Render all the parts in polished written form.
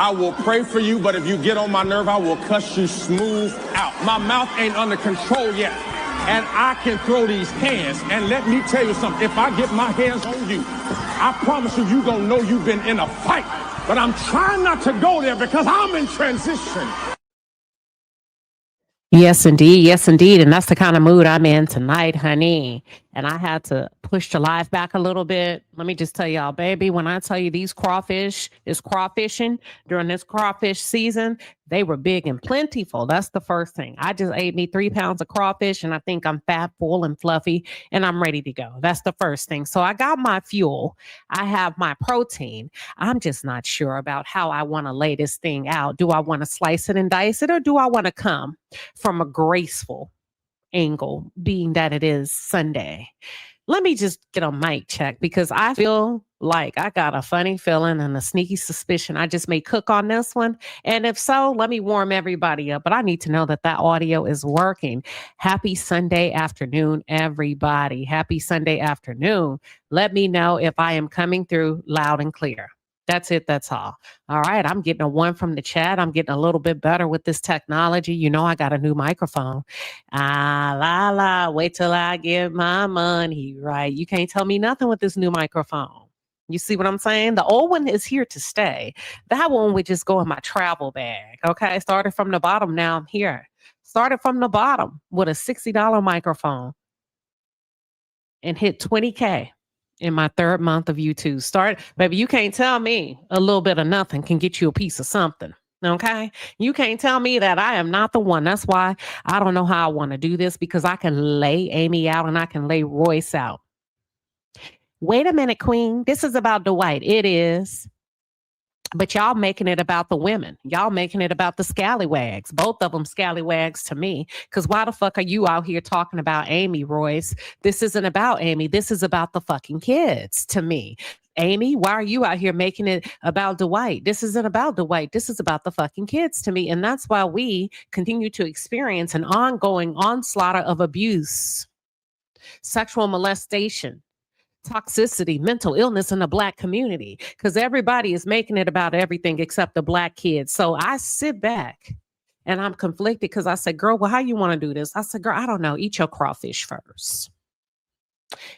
I will pray for you, but if you get on my nerve, I will cuss you smooth out. My mouth ain't under control yet, and I can throw these hands. And let me tell you something, if I get my hands on you, I promise you, you're gonna know you've been in a fight. But I'm trying not to go there because I'm in transition. Yes, indeed. Yes, indeed. And that's the kind of mood I'm in tonight, honey. And I had to push the live back a little bit. Let me just tell y'all, baby, when I tell you these crawfish is crawfishing during this crawfish season, they were big and plentiful. That's the first thing. I just ate me 3 pounds of crawfish and I think I'm fat, full, and fluffy, and I'm ready to go. That's the first thing. So I got my fuel. I have my protein. I'm just not sure about how I want to lay this thing out. Do I want to slice it and dice it, or do I want to come from a graceful angle, being that it is Sunday? Let me just get a mic check because I feel like I got a funny feeling and a sneaky suspicion I just may cook on this one. And if so, let me warm everybody up. But I need to know that that audio is working. Happy Sunday afternoon, everybody. Happy Sunday afternoon. Let me know if I am coming through loud and clear. That's it. That's all. All right. I'm getting a 1 from the chat. I'm getting a little bit better with this technology. You know, I got a new microphone. Wait till I get my money right. You can't tell me nothing with this new microphone. You see what I'm saying? The old one is here to stay. That one would just go in my travel bag. Okay. Started from the bottom. Now I'm here. Started from the bottom with a $60 microphone and hit 20K. In my 3rd month of YouTube. Baby, you can't tell me a little bit of nothing can get you a piece of something. Okay. You can't tell me that I am not the one. That's why I don't know how I want to do this, because I can lay Amy out and I can lay Royce out. Wait a minute, Queen. This is about Dwight. It is. But y'all making it about the women. Y'all making it about the scallywags. Both of them scallywags to me. Because why the fuck are you out here talking about Amy, Royce? This isn't about Amy. This is about the fucking kids to me. Amy, why are you out here making it about Dwight? This isn't about Dwight. This is about the fucking kids to me. And that's why we continue to experience an ongoing onslaught of abuse, sexual molestation, toxicity, mental illness in the Black community, because everybody is making it about everything except the Black kids. So I sit back and I'm conflicted because I said, girl, well, how you want to do this? I said, girl, I don't know. Eat your crawfish first.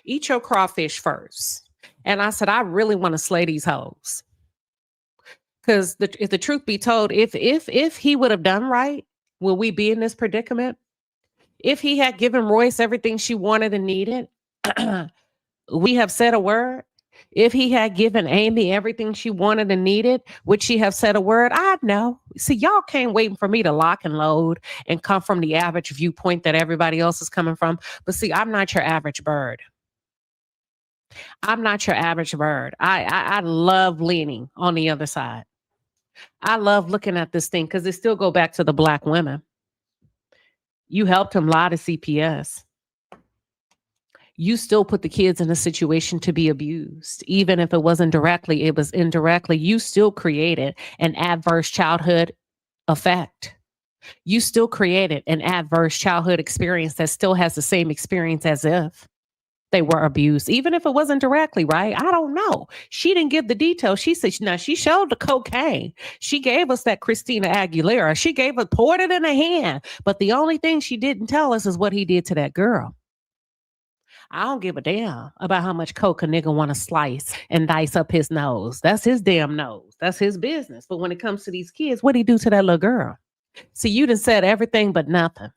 Eat your crawfish first. And I said, I really want to slay these hoes. Because if the truth be told, if he would have done right, will we be in this predicament? If he had given Royce everything she wanted and needed, we have said a word. If he had given Amy everything she wanted and needed, would she have said a word? I know. See, y'all can't wait for me to lock and load and come from the average viewpoint that everybody else is coming from. But see, I'm not your average bird. I'm not your average bird. I love leaning on the other side. I love looking at this thing because it still go back to the Black women. You helped him lie to CPS. You still put the kids in a situation to be abused. Even if it wasn't directly, it was indirectly. You still created an adverse childhood effect. You still created an adverse childhood experience that still has the same experience as if they were abused, even if it wasn't directly, right? I don't know. She didn't give the details. She said, now she showed the cocaine. She gave us that Christina Aguilera. She poured it in a hand. But the only thing she didn't tell us is what he did to that girl. I don't give a damn about how much coke a nigga want to slice and dice up his nose. That's his damn nose. That's his business. But when it comes to these kids, what'd he do to that little girl? See, you done said everything but nothing.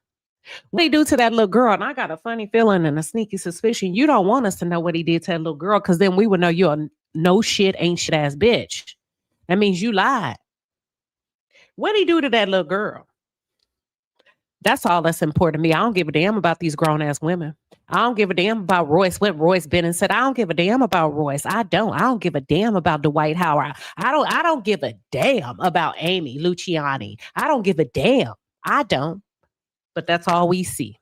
What he do to that little girl? And I got a funny feeling and a sneaky suspicion. You don't want us to know what he did to that little girl, because then we would know you're a no shit, ain't shit ass bitch. That means you lied. What'd he do to that little girl? That's all that's important to me. I don't give a damn about these grown ass women. I don't give a damn about Royce, what Royce been and said. I don't give a damn about Royce. I don't give a damn about Dwight Howard. I don't give a damn about Amy, Luciani. I don't give a damn. I don't. But that's all we see.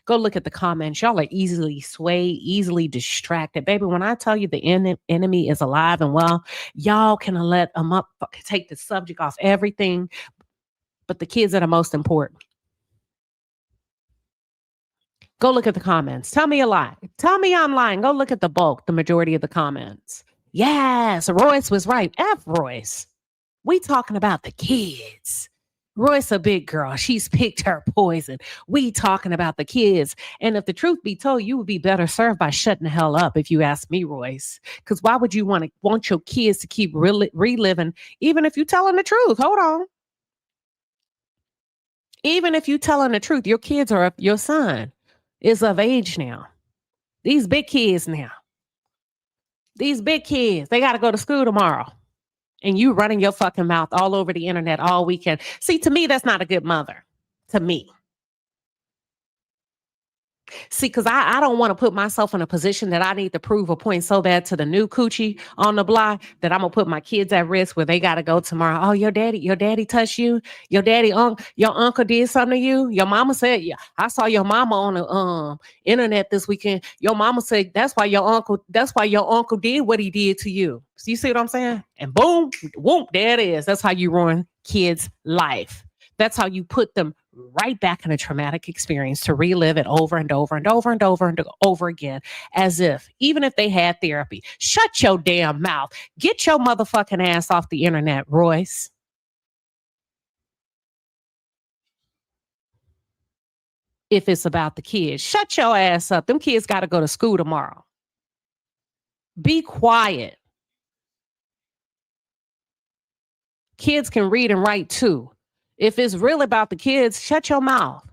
Go look at the comments. Y'all are easily swayed, easily distracted. Baby, when I tell you the enemy is alive and well, y'all can let them up, take the subject off everything. But the kids are the most important. Go look at the comments. Tell me a lie. Tell me I'm lying. Go look at the bulk, the majority of the comments. Yes, Royce was right. F Royce. We talking about the kids. Royce a big girl. She's picked her poison. We talking about the kids. And if the truth be told, you would be better served by shutting the hell up, if you ask me, Royce. Because why would you want your kids to keep reliving, even if you telling the truth? Hold on. Even if you telling the truth, your kids are your son is of age now. These big kids now. These big kids, they got to go to school tomorrow. And you running your fucking mouth all over the internet all weekend. See, to me, that's not a good mother. To me. See, because I don't want to put myself in a position that I need to prove a point so bad to the new coochie on the block that I'm going to put my kids at risk where they got to go tomorrow. Oh, your daddy touched you. Your uncle did something to you. Your mama said, yeah, I saw your mama on the internet this weekend. Your mama said, that's why your uncle did what he did to you. So you see what I'm saying? And boom, whoop, there it is. That's how you ruin kids' life. That's how you put them right back in a traumatic experience to relive it over and over and over and over and over again, as if, even if they had therapy. Shut your damn mouth. Get your motherfucking ass off the internet, Royce. If it's about the kids, shut your ass up. Them kids got to go to school tomorrow. Be quiet. Kids can read and write too. If it's real about the kids, shut your mouth.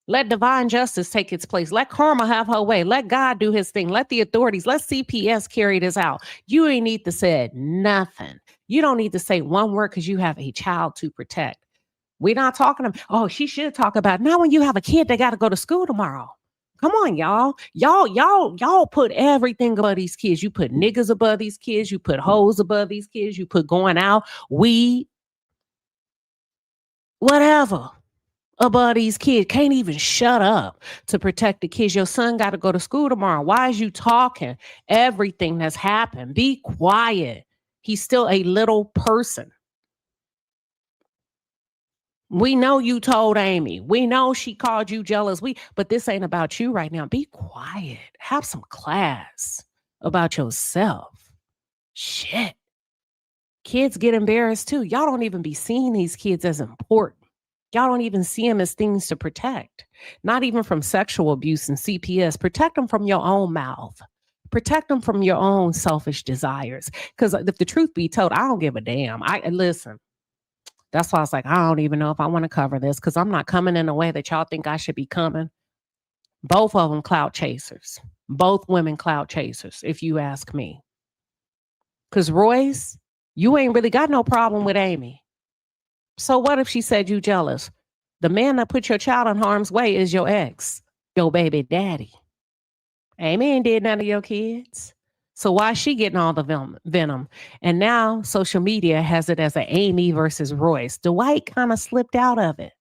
Let divine justice take its place. Let karma have her way. Let God do his thing. Let the authorities, let CPS carry this out. You ain't need to say nothing. You don't need to say one word because you have a child to protect. We're not talking about, oh, she should talk about it. Now when you have a kid, they got to go to school tomorrow. Come on, y'all. Y'all put everything above these kids. You put niggas above these kids. You put hoes above these kids. You put going out, weed, whatever above these kids. Can't even shut up to protect the kids. Your son got to go to school tomorrow. Why is you talking everything that's happened? Be quiet. He's still a little person. We know you told Amy. We know she called you jealous. But this ain't about you right now. Be quiet. Have some class about yourself. Shit. Kids get embarrassed too. Y'all don't even be seeing these kids as important. Y'all don't even see them as things to protect. Not even from sexual abuse and CPS. Protect them from your own mouth. Protect them from your own selfish desires. Because if the truth be told, I don't give a damn. Listen. That's why I was like, I don't even know if I want to cover this because I'm not coming in a way that y'all think I should be coming. Both of them clout chasers. Both women clout chasers, if you ask me. Because Royce, you ain't really got no problem with Amy. So what if she said you jealous? The man that put your child in harm's way is your ex, your baby daddy. Amy ain't did none of your kids. So why is she getting all the venom? And now social media has it as an Amy versus Royce. Dwight kind of slipped out of it.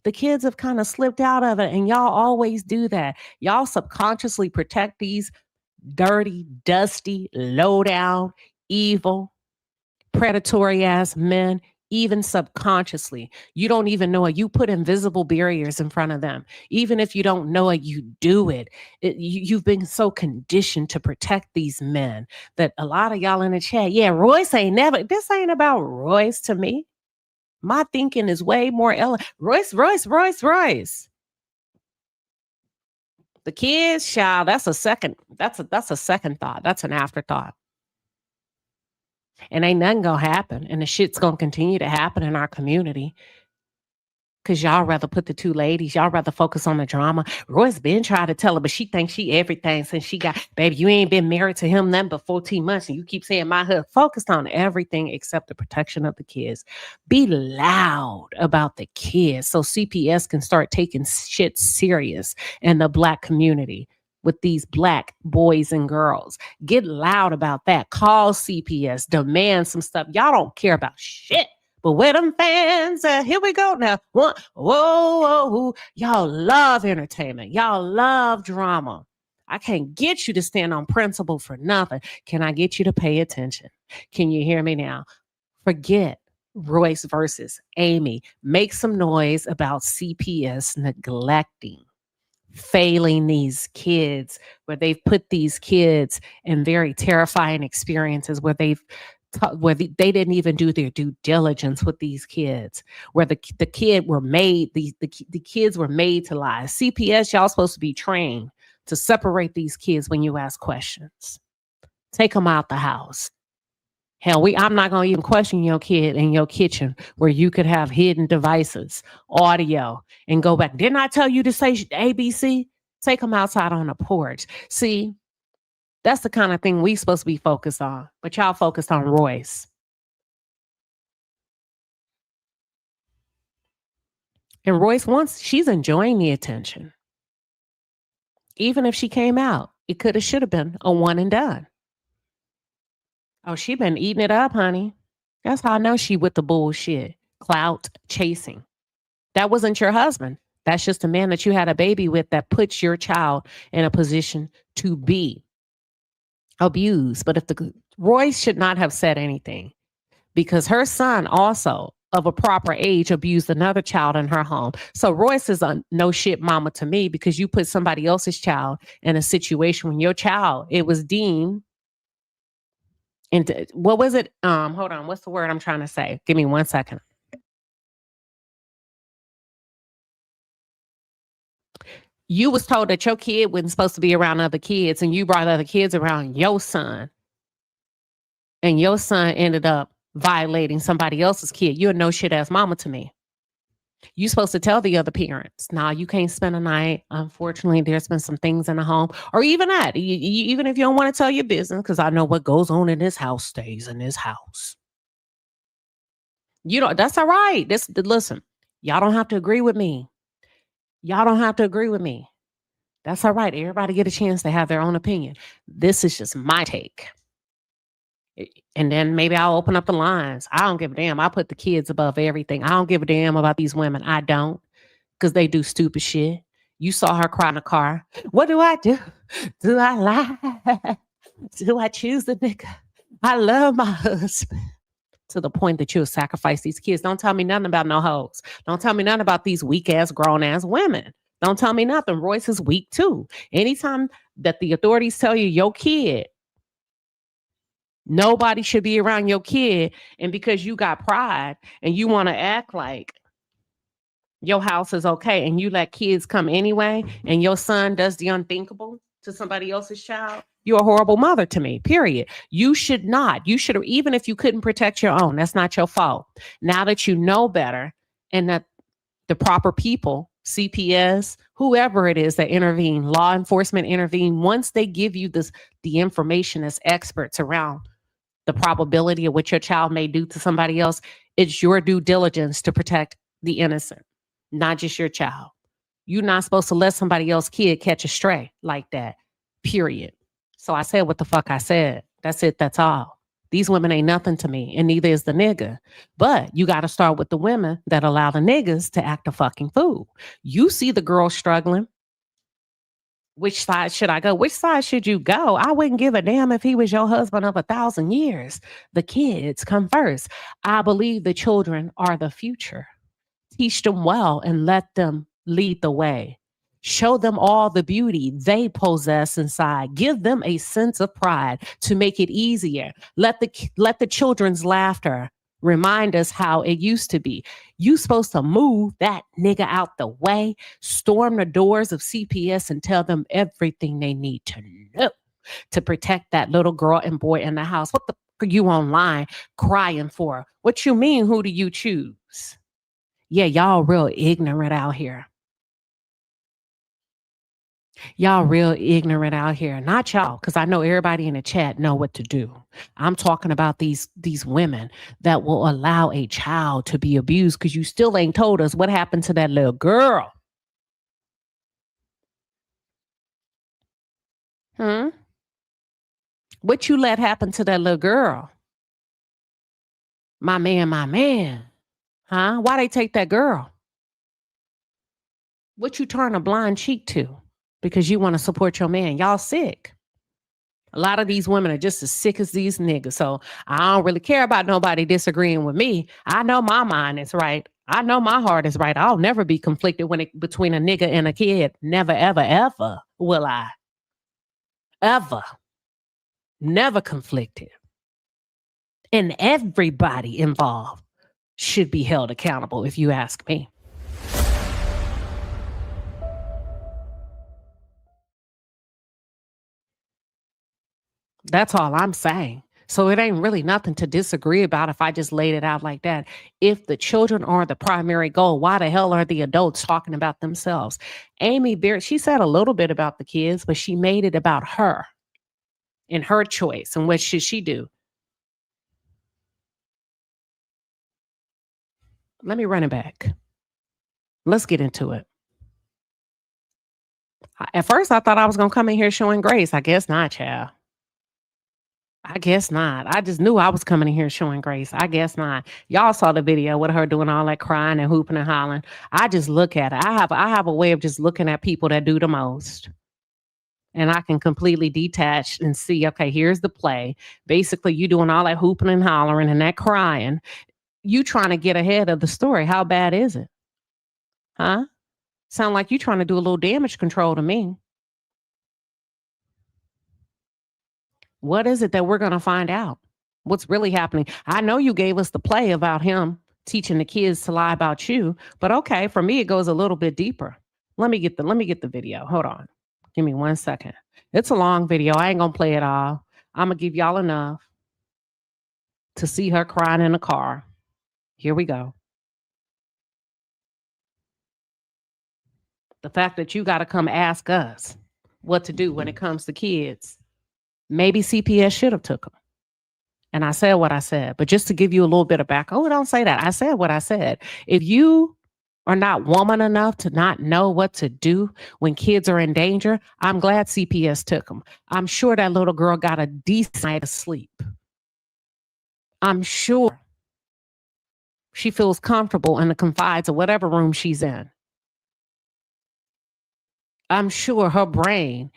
The kids have kind of slipped out of it. And y'all always do that. Y'all subconsciously protect these dirty, dusty, low down, evil, predatory ass men. Even subconsciously, you don't even know it. You put invisible barriers in front of them. Even if you don't know it, you do it. You've been so conditioned to protect these men that a lot of y'all in the chat, yeah, Royce ain't never, this ain't about Royce to me. My thinking is way more Royce. The kids, child, that's a second thought. That's an afterthought. And ain't nothing gonna happen. And the shit's gonna continue to happen in our community. Because y'all rather put the two ladies, y'all rather focus on the drama. Royce been trying to tell her, but she thinks she everything since she got, baby, you ain't been married to him nothing but 14 months. And you keep saying my husband. Focused on everything except the protection of the kids. Be loud about the kids so CPS can start taking shit serious in the Black community. With these Black boys and girls. Get loud about that. Call CPS. Demand some stuff. Y'all don't care about shit. But where them fans, here we go now. Whoa. Y'all love entertainment. Y'all love drama. I can't get you to stand on principle for nothing. Can I get you to pay attention? Can you hear me now? Forget Royce versus Amy. Make some noise about CPS neglecting, failing these kids, where they've put these kids in very terrifying experiences, where they've where they didn't even do their due diligence with these kids, where the kids were made to lie. CPS, y'all supposed to be trained to separate these kids when you ask questions. Take them out the house. Hell, I'm not going to even question your kid in your kitchen where you could have hidden devices, audio, and go back. Didn't I tell you to say ABC? Take them outside on the porch. See, that's the kind of thing we supposed to be focused on. But y'all focused on Royce. And Royce, once she's enjoying the attention. Even if she came out, it should have been a one and done. Oh, she been eating it up, honey. That's how I know she with the bullshit. Clout chasing. That wasn't your husband. That's just a man that you had a baby with that puts your child in a position to be abused. But Royce should not have said anything because her son also of a proper age abused another child in her home. So Royce is a no shit mama to me because you put somebody else's child in a situation when your child, it was deemed. And what was it? Hold on. What's the word I'm trying to say? Give me 1 second. You was told that your kid wasn't supposed to be around other kids and you brought other kids around your son. And your son ended up violating somebody else's kid. You're a no shit ass mama to me. You supposed to tell the other parents, nah, you can't spend a night. Unfortunately, there's been some things in the home, or even that, even if you don't want to tell your business, because I know what goes on in this house stays in this house. You know, that's all right. Listen, y'all don't have to agree with me. Y'all don't have to agree with me. That's all right. Everybody get a chance to have their own opinion. This is just my take. And then maybe I'll open up the lines. I don't give a damn. I put the kids above everything. I don't give a damn about these women. I don't, because they do stupid shit. You saw her cry in the car. What do I do? Do I lie? Do I choose the nigga? I love my husband. To the point that you'll sacrifice these kids. Don't tell me nothing about no hoes. Don't tell me nothing about these weak ass, grown ass women. Don't tell me nothing. Royce is weak too. Anytime that the authorities tell you your kid, nobody should be around your kid, and because you got pride and you want to act like your house is okay and you let kids come anyway and your son does the unthinkable to somebody else's child, you're a horrible mother to me, period. You should not. You should have, even if you couldn't protect your own, that's not your fault. Now that you know better and that the proper people, CPS, whoever it is that intervene, law enforcement intervene, once they give you the information as experts around the probability of what your child may do to somebody else, it's your due diligence to protect the innocent, not just your child. You're not supposed to let somebody else's kid catch a stray like that, period. So I said what the fuck I said. That's it. That's all. These women ain't nothing to me, and neither is the nigga. But you got to start with the women that allow the niggas to act a fucking fool. You see the girl struggling. Which side should I go? Which side should you go? I wouldn't give a damn if he was your husband of 1,000 years. The kids come first. I believe the children are the future. Teach them well and let them lead the way. Show them all the beauty they possess inside. Give them a sense of pride to make it easier. Let the children's laughter remind us how it used to be. You supposed to move that nigga out the way, storm the doors of CPS and tell them everything they need to know to protect that little girl and boy in the house. What the fuck are you online crying for? What you mean, who do you choose? Yeah, y'all real ignorant out here. Y'all real ignorant out here. Not y'all, because I know everybody in the chat know what to do. I'm talking about these women that will allow a child to be abused, because you still ain't told us what happened to that little girl. What you let happen to that little girl? My man. Huh? Why they take that girl? What you turn a blind cheek to? Because you want to support your man. Y'all sick. A lot of these women are just as sick as these niggas. So I don't really care about nobody disagreeing with me. I know my mind is right. I know my heart is right. I'll never be conflicted between a nigga and a kid. Never, ever, ever will I. Ever. Never conflicted. And everybody involved should be held accountable, if you ask me. That's all I'm saying. So it ain't really nothing to disagree about if I just laid it out like that. If the children are the primary goal, why the hell are the adults talking about themselves? Amy Beard, she said a little bit about the kids, but she made it about her and her choice. And what should she do? Let me run it back. Let's get into it. At first, I thought I was going to come in here showing grace. I guess not, child. I guess not. I just knew I was coming in here showing grace. I guess not. Y'all saw the video with her doing all that crying and hooping and hollering. I just look at it. I have a way of just looking at people that do the most. And I can completely detach and see, okay, here's the play. Basically, you doing all that hooping and hollering and that crying. You trying to get ahead of the story. How bad is it? Huh? Sound like you trying to do a little damage control to me. What is it that we're going to find out? What's really happening? I know you gave us the play about him teaching the kids to lie about you, but okay, for me, it goes a little bit deeper. Let me get the video. Hold on. Give me 1 second. It's a long video. I ain't going to play it all. I'm going to give y'all enough to see her crying in the car. Here we go. The fact that you got to come ask us what to do when it comes to kids. Maybe CPS should have took them. And I said what I said. But just to give you a little bit of back, oh, don't say that. I said what I said. If you are not woman enough to not know what to do when kids are in danger, I'm glad CPS took them. I'm sure that little girl got a decent night of sleep. I'm sure she feels comfortable in the confines of whatever room she's in. I'm sure her brain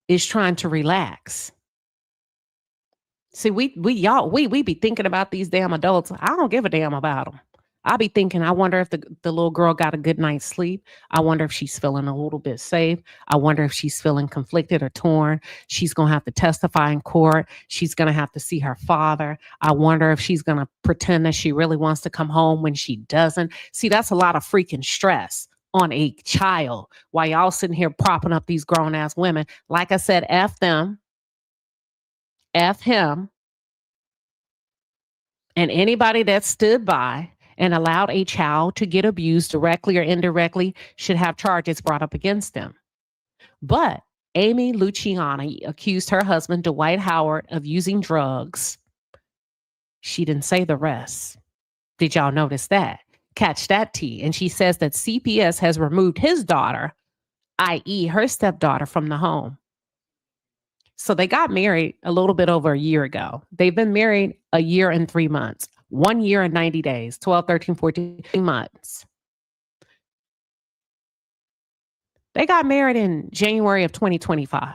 is trying to relax. See, we be thinking about these damn adults. I don't give a damn about them. I be thinking, I wonder if the little girl got a good night's sleep. I wonder if she's feeling a little bit safe. I wonder if she's feeling conflicted or torn. She's going to have to testify in court. She's going to have to see her father. I wonder if she's going to pretend that she really wants to come home when she doesn't. See, that's a lot of freaking stress on a child while y'all sitting here propping up these grown ass women. Like I said, F them, F him, and anybody that stood by and allowed a child to get abused directly or indirectly should have charges brought up against them. But Amy Luciani accused her husband, Dwight Howard, of using drugs. She didn't say the rest. Did y'all notice that? Catch that tea. And she says that CPS has removed his daughter, i.e. her stepdaughter, from the home. So they got married a little bit over a year ago. They've been married a year and 3 months, 1 year and 90 days, 12, 13, 14 months. They got married in January of 2025.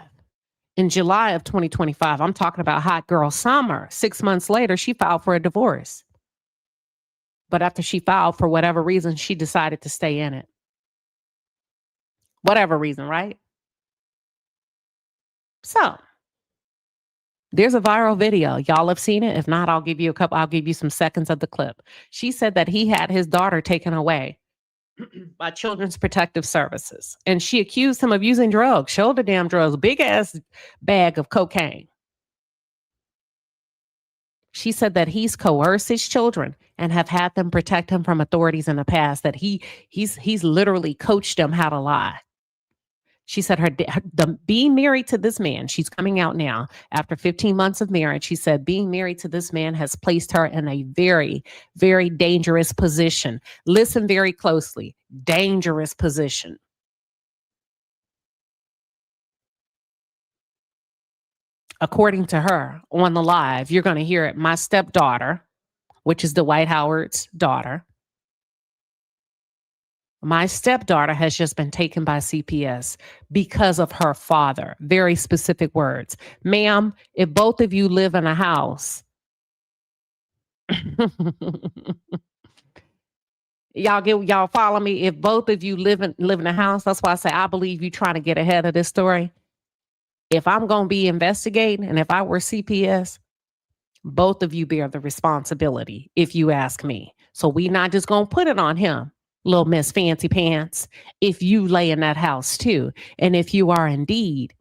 In July of 2025, I'm talking about hot girl summer. 6 months later, she filed for a divorce. But after she filed, for whatever reason, she decided to stay in it. Whatever reason, right? So there's a viral video. Y'all have seen it. If not, I'll give you some seconds of the clip. She said that he had his daughter taken away by Children's Protective Services. And she accused him of using drugs, shoulder damn drugs, big ass bag of cocaine. She said that he's coerced his children and have had them protect him from authorities in the past, that he's literally coached them how to lie. She said the being married to this man, she's coming out now after 15 months of marriage. She said being married to this man has placed her in a very, very dangerous position. Listen very closely. Dangerous position. According to her on the live, you're going to hear it. My stepdaughter, which is Dwight Howard's daughter. My stepdaughter has just been taken by CPS because of her father. Very specific words. Ma'am, if both of you live in a house, y'all follow me? If both of you live in a house, that's why I say I believe you trying to get ahead of this story. If I'm going to be investigating, and if I were CPS, Both of you bear the responsibility, if you ask me. So we not just going to put it on him, little Miss Fancy Pants, if you lay in that house too. And if you are indeed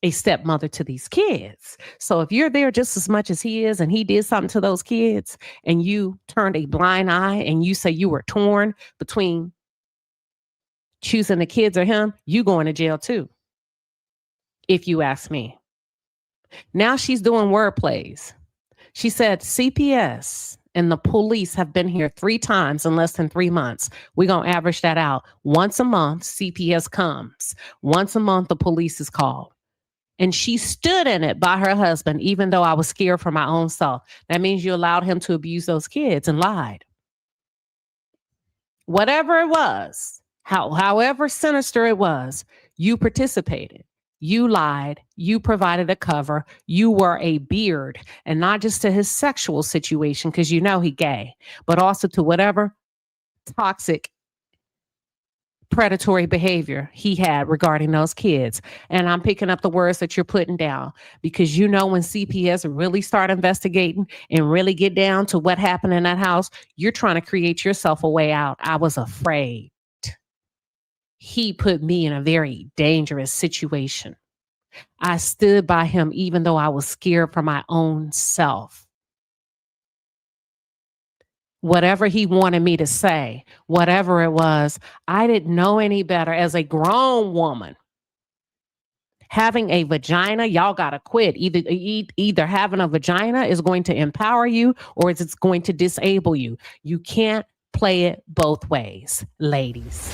a stepmother to these kids. So if you're there just as much as he is and he did something to those kids and you turned a blind eye and you say you were torn between choosing the kids or him, you going to jail too, if you ask me. Now she's doing word plays. She said CPS and the police have been here 3 times in less than 3 months. We're going to average that out. Once a month, CPS comes. Once a month, the police is called. And she stood in it by her husband, even though I was scared for my own self. That means you allowed him to abuse those kids and lied. Whatever it was, however sinister it was, you participated. You lied. You provided a cover. You were a beard, and not just to his sexual situation, because you know he gay, but also to whatever toxic predatory behavior he had regarding those kids. And I'm picking up the words that you're putting down, because you know when CPS really start investigating and really get down to what happened in that house, you're trying to create yourself a way out. I was afraid. He put me in a very dangerous situation. I stood by him even though I was scared for my own self. Whatever he wanted me to say, whatever it was, I didn't know any better as a grown woman. Having a vagina, y'all got to quit. Either having a vagina is going to empower you or it's going to disable you. You can't play it both ways, ladies.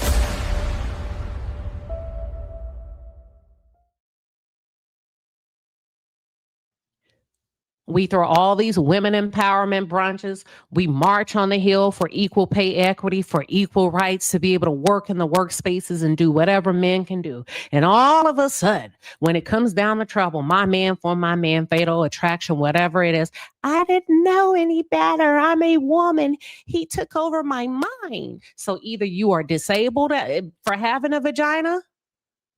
We throw all these women empowerment brunches. We march on the Hill for equal pay equity, for equal rights to be able to work in the workspaces and do whatever men can do. And all of a sudden, when it comes down to trouble, my man for my man, fatal attraction, whatever it is, I didn't know any better. I'm a woman. He took over my mind. So either you are disabled for having a vagina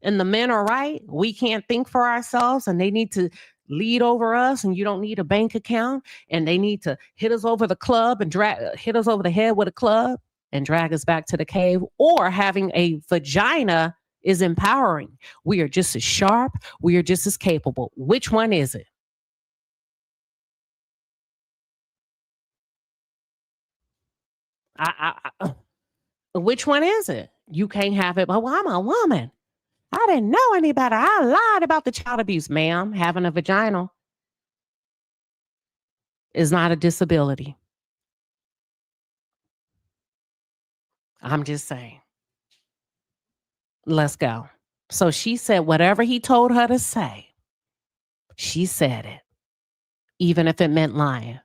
and the men are right. We can't think for ourselves and they need to lead over us, and you don't need a bank account, and they need to hit us over the club and hit us over the head with a club and drag us back to the cave. Or having a vagina is empowering. We are just as sharp. We are just as capable. Which one is it? Which one is it? You can't have it. Well, I'm a woman. I didn't know any better. I lied about the child abuse, ma'am. Having a vagina is not a disability. I'm just saying. Let's go. So she said whatever he told her to say, she said it, even if it meant lying.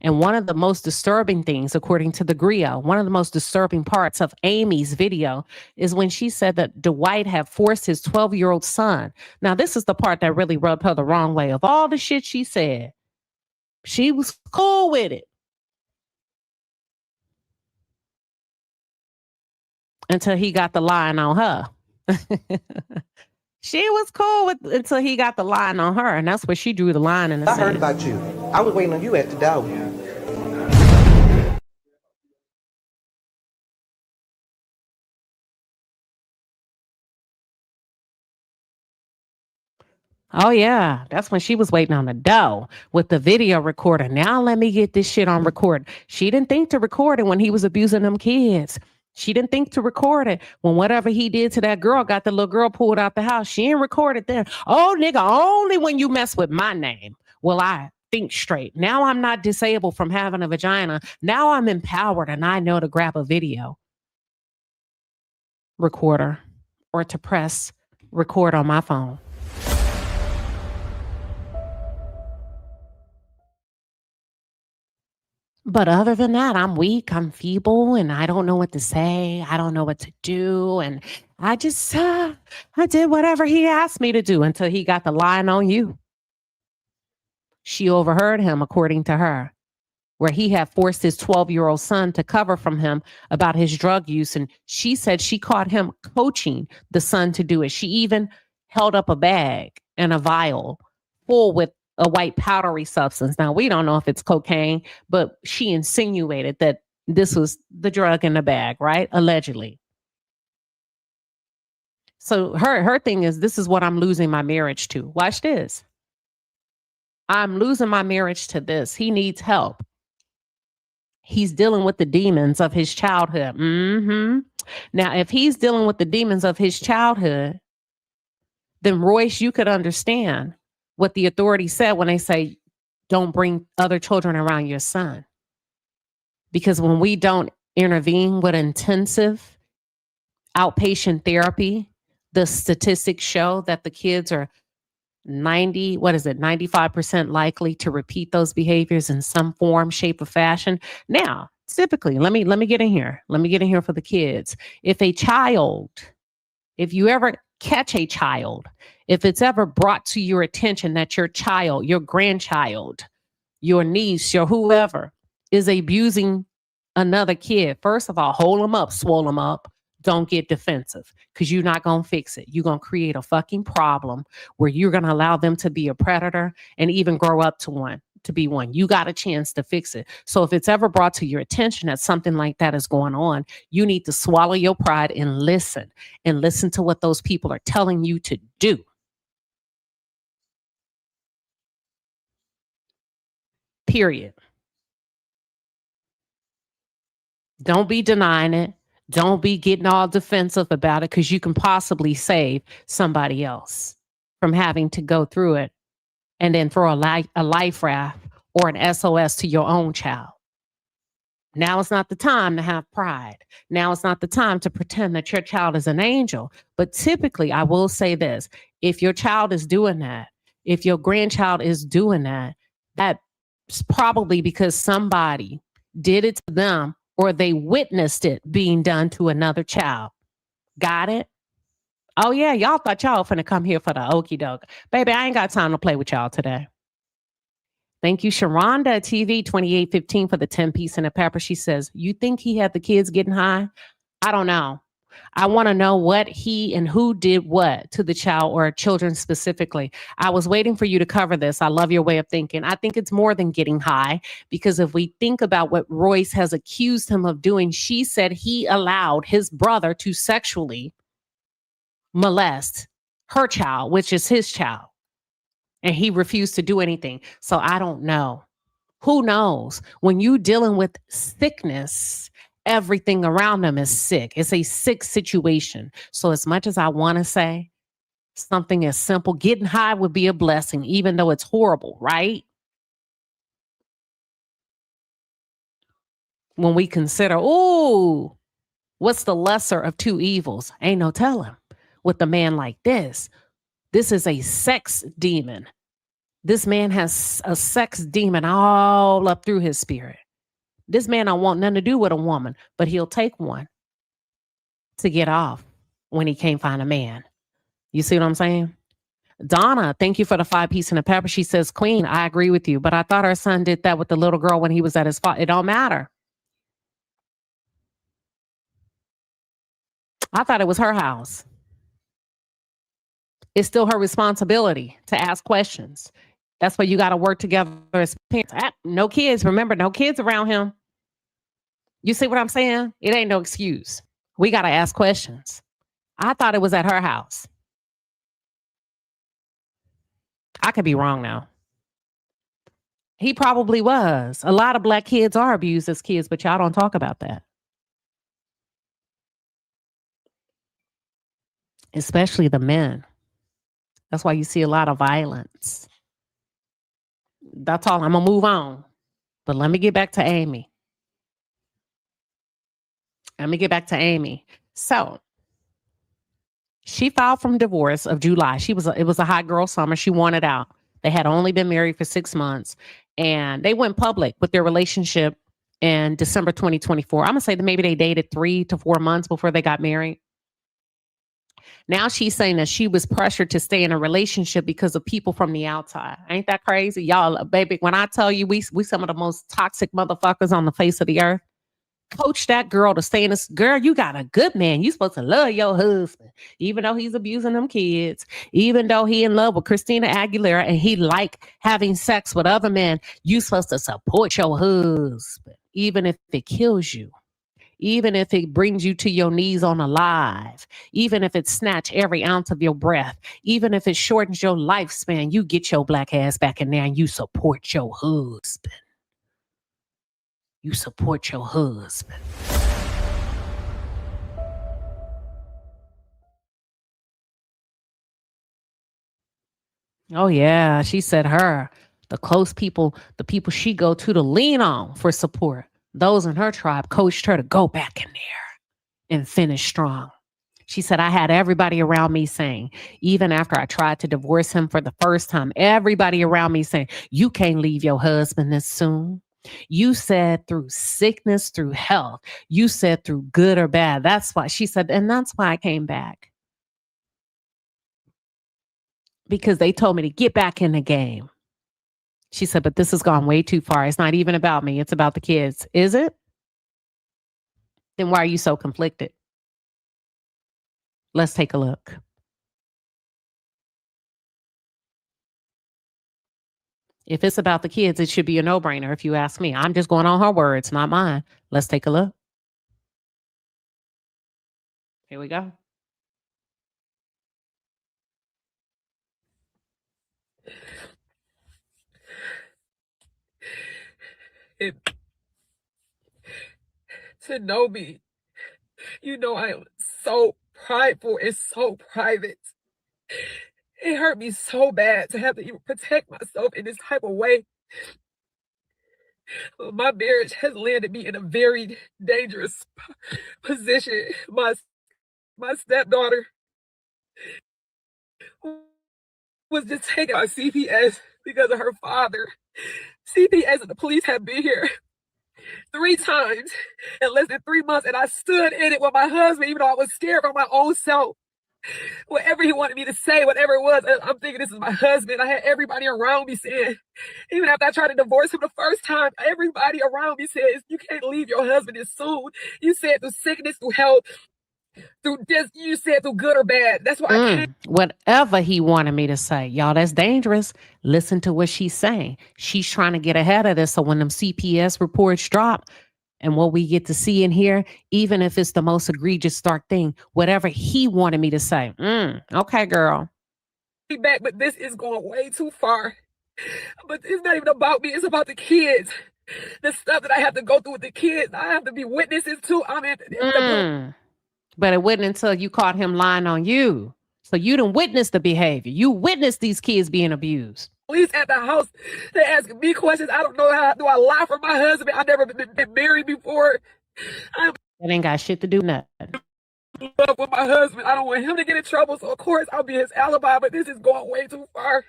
And one of the most disturbing things, according to the griot, one of the most disturbing parts of Amy's video is when she said that Dwight had forced his 12-year-old son. Now, this is the part that really rubbed her the wrong way. Of all the shit she said, she was cool with it. Until he got the line on her. She was cool with until he got the line on her, and that's where she drew the line in the sand. I heard about you. I was waiting on you at the door. Oh, yeah. That's when she was waiting on the door with the video recorder. Now let me get this shit on record. She didn't think to record it when he was abusing them kids. She didn't think to record it when whatever he did to that girl got the little girl pulled out the house. She didn't record it then. Oh, nigga, only when you mess with my name will I think straight. Now I'm not disabled from having a vagina. Now I'm empowered and I know to grab a video recorder or to press record on my phone. But other than that, I'm weak, I'm feeble, and I don't know what to say. I don't know what to do. And I just, I did whatever he asked me to do until he got the line on you. She overheard him, according to her, where he had forced his 12-year-old son to cover from him about his drug use. And she said she caught him coaching the son to do it. She even held up a bag and a vial full with a white powdery substance. Now, we don't know if it's cocaine, but she insinuated that this was the drug in the bag, right? Allegedly. So her thing is, this is what I'm losing my marriage to. Watch this. I'm losing my marriage to this. He needs help. He's dealing with the demons of his childhood. Now, if he's dealing with the demons of his childhood, then Royce, you could understand what the authorities said when they say, don't bring other children around your son. Because when we don't intervene with intensive outpatient therapy, the statistics show that the kids are 95% likely to repeat those behaviors in some form, shape, or fashion. Now, typically, let me get in here. Let me get in here for the kids. If you ever catch a child, if it's ever brought to your attention that your child, your grandchild, your niece, your whoever is abusing another kid, first of all, hold them up, swole them up. Don't get defensive, because you're not going to fix it. You're going to create a fucking problem where you're going to allow them to be a predator and even grow up to be one. You got a chance to fix it. So if it's ever brought to your attention that something like that is going on, you need to swallow your pride and listen to what those people are telling you to do. Period. Don't be denying it. Don't be getting all defensive about it, because you can possibly save somebody else from having to go through it and then throw a life raft or an SOS to your own child. Now is not the time to have pride. Now is not the time to pretend that your child is an angel. But typically, I will say this, if your child is doing that, if your grandchild is doing that, that's probably because somebody did it to them or they witnessed it being done to another child. Got it? Oh, yeah, y'all thought y'all finna come here for the okie doke. Baby, I ain't got time to play with y'all today. Thank you, Sharonda TV 2815 for the 10-piece and a pepper. She says, you think he had the kids getting high? I don't know. I want to know what he and who did what to the child or children specifically. I was waiting for you to cover this. I love your way of thinking. I think it's more than getting high, because if we think about what Royce has accused him of doing, she said he allowed his brother to sexually molest her child, which is his child, and he refused to do anything. So I don't know. Who knows? When you dealing with sickness, everything around them is sick. It's a sick situation. So as much as I want to say something as simple, getting high would be a blessing, even though it's horrible, right? When we consider, oh, what's the lesser of two evils? Ain't no telling with a man like this. This is a sex demon. This man has a sex demon all up through his spirit. This man don't want nothing to do with a woman, but he'll take one to get off when he can't find a man. You see what I'm saying? Donna, thank you for the 5-piece and a pepper. She says, Queen, I agree with you, but I thought her son did that with the little girl when he was at his father. It don't matter. I thought it was her house. It's still her responsibility to ask questions. That's why you got to work together as parents. No kids. Remember, no kids around him. You see what I'm saying? It ain't no excuse. We got to ask questions. I thought it was at her house. I could be wrong now. He probably was. A lot of Black kids are abused as kids, but y'all don't talk about that. Especially the men. That's why you see a lot of violence. That's all. I'm going to move on. But let me get back to Amy. So she filed from divorce of July. It was a hot girl summer. She wanted out. They had only been married for 6 months, and they went public with their relationship in December 2024. I'm going to say that maybe they dated 3 to 4 months before they got married. Now she's saying that she was pressured to stay in a relationship because of people from the outside. Ain't that crazy? Y'all, baby, when I tell you we some of the most toxic motherfuckers on the face of the earth, coach that girl to stay in this. Girl, you got a good man. You supposed to love your husband, even though he's abusing them kids, even though he in love with Christina Aguilera and he like having sex with other men. You supposed to support your husband, even if it kills you. Even if it brings you to your knees on alive, even if it snatch every ounce of your breath, even if it shortens your lifespan, you get your black ass back in there and you support your husband. You support your husband. Oh yeah, she said the close people, the people she go to lean on for support, those in her tribe coached her to go back in there and finish strong. She said, I had everybody around me saying, even after I tried to divorce him for the first time, everybody around me saying, you can't leave your husband this soon. You said through sickness, through health, you said through good or bad. That's why she said, and that's why I came back. Because they told me to get back in the game. She said, but this has gone way too far. It's not even about me. It's about the kids. Is it? Then why are you so conflicted? Let's take a look. If it's about the kids, it should be a no-brainer if you ask me. I'm just going on her words, not mine. Let's take a look. Here we go. To know me, you know I am so prideful and so private. It hurt me so bad to have to even protect myself in this type of way. My marriage has landed me in a very dangerous position. My stepdaughter was just taken by CPS because of her father. CPS and the police have been here 3 times in less than 3 months, and I stood in it with my husband, even though I was scared for my own self. Whatever he wanted me to say, whatever it was, I'm thinking this is my husband. I had everybody around me saying, even after I tried to divorce him the first time, everybody around me says, you can't leave your husband this soon. You said through sickness, through health, through this, you said through good or bad. That's why I can't. Whatever he wanted me to say, y'all, that's dangerous. Listen to what she's saying. She's trying to get ahead of this. So when them CPS reports drop, and what we get to see in here, even if it's the most egregious, stark thing, whatever he wanted me to say. Okay, girl. Back, but this is going way too far. But it's not even about me. It's about the kids. The stuff that I have to go through with the kids. I have to be witnesses to. But it wasn't until you caught him lying on you. So you didn't witness the behavior. You witnessed these kids being abused. Police at the house, they asking me questions. I don't know how do I lie for my husband. I've never been married before. That ain't got shit to do nothing. Love with my husband. I don't want him to get in trouble. So of course I'll be his alibi, but this is going way too far.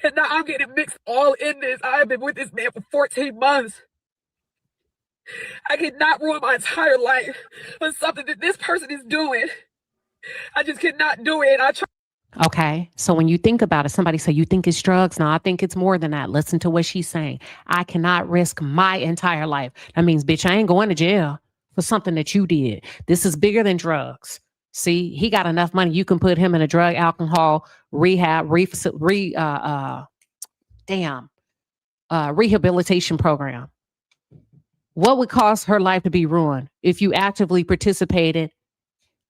And now I'm getting mixed all in this. I've been with this man for 14 months. I cannot ruin my entire life for something that this person is doing. I just cannot do it. Okay. So when you think about it, somebody say, you think it's drugs? No, I think it's more than that. Listen to what she's saying. I cannot risk my entire life. That means, bitch, I ain't going to jail for something that you did. This is bigger than drugs. See, he got enough money. You can put him in a drug, alcohol, rehab, rehabilitation program. What would cause her life to be ruined if you actively participated?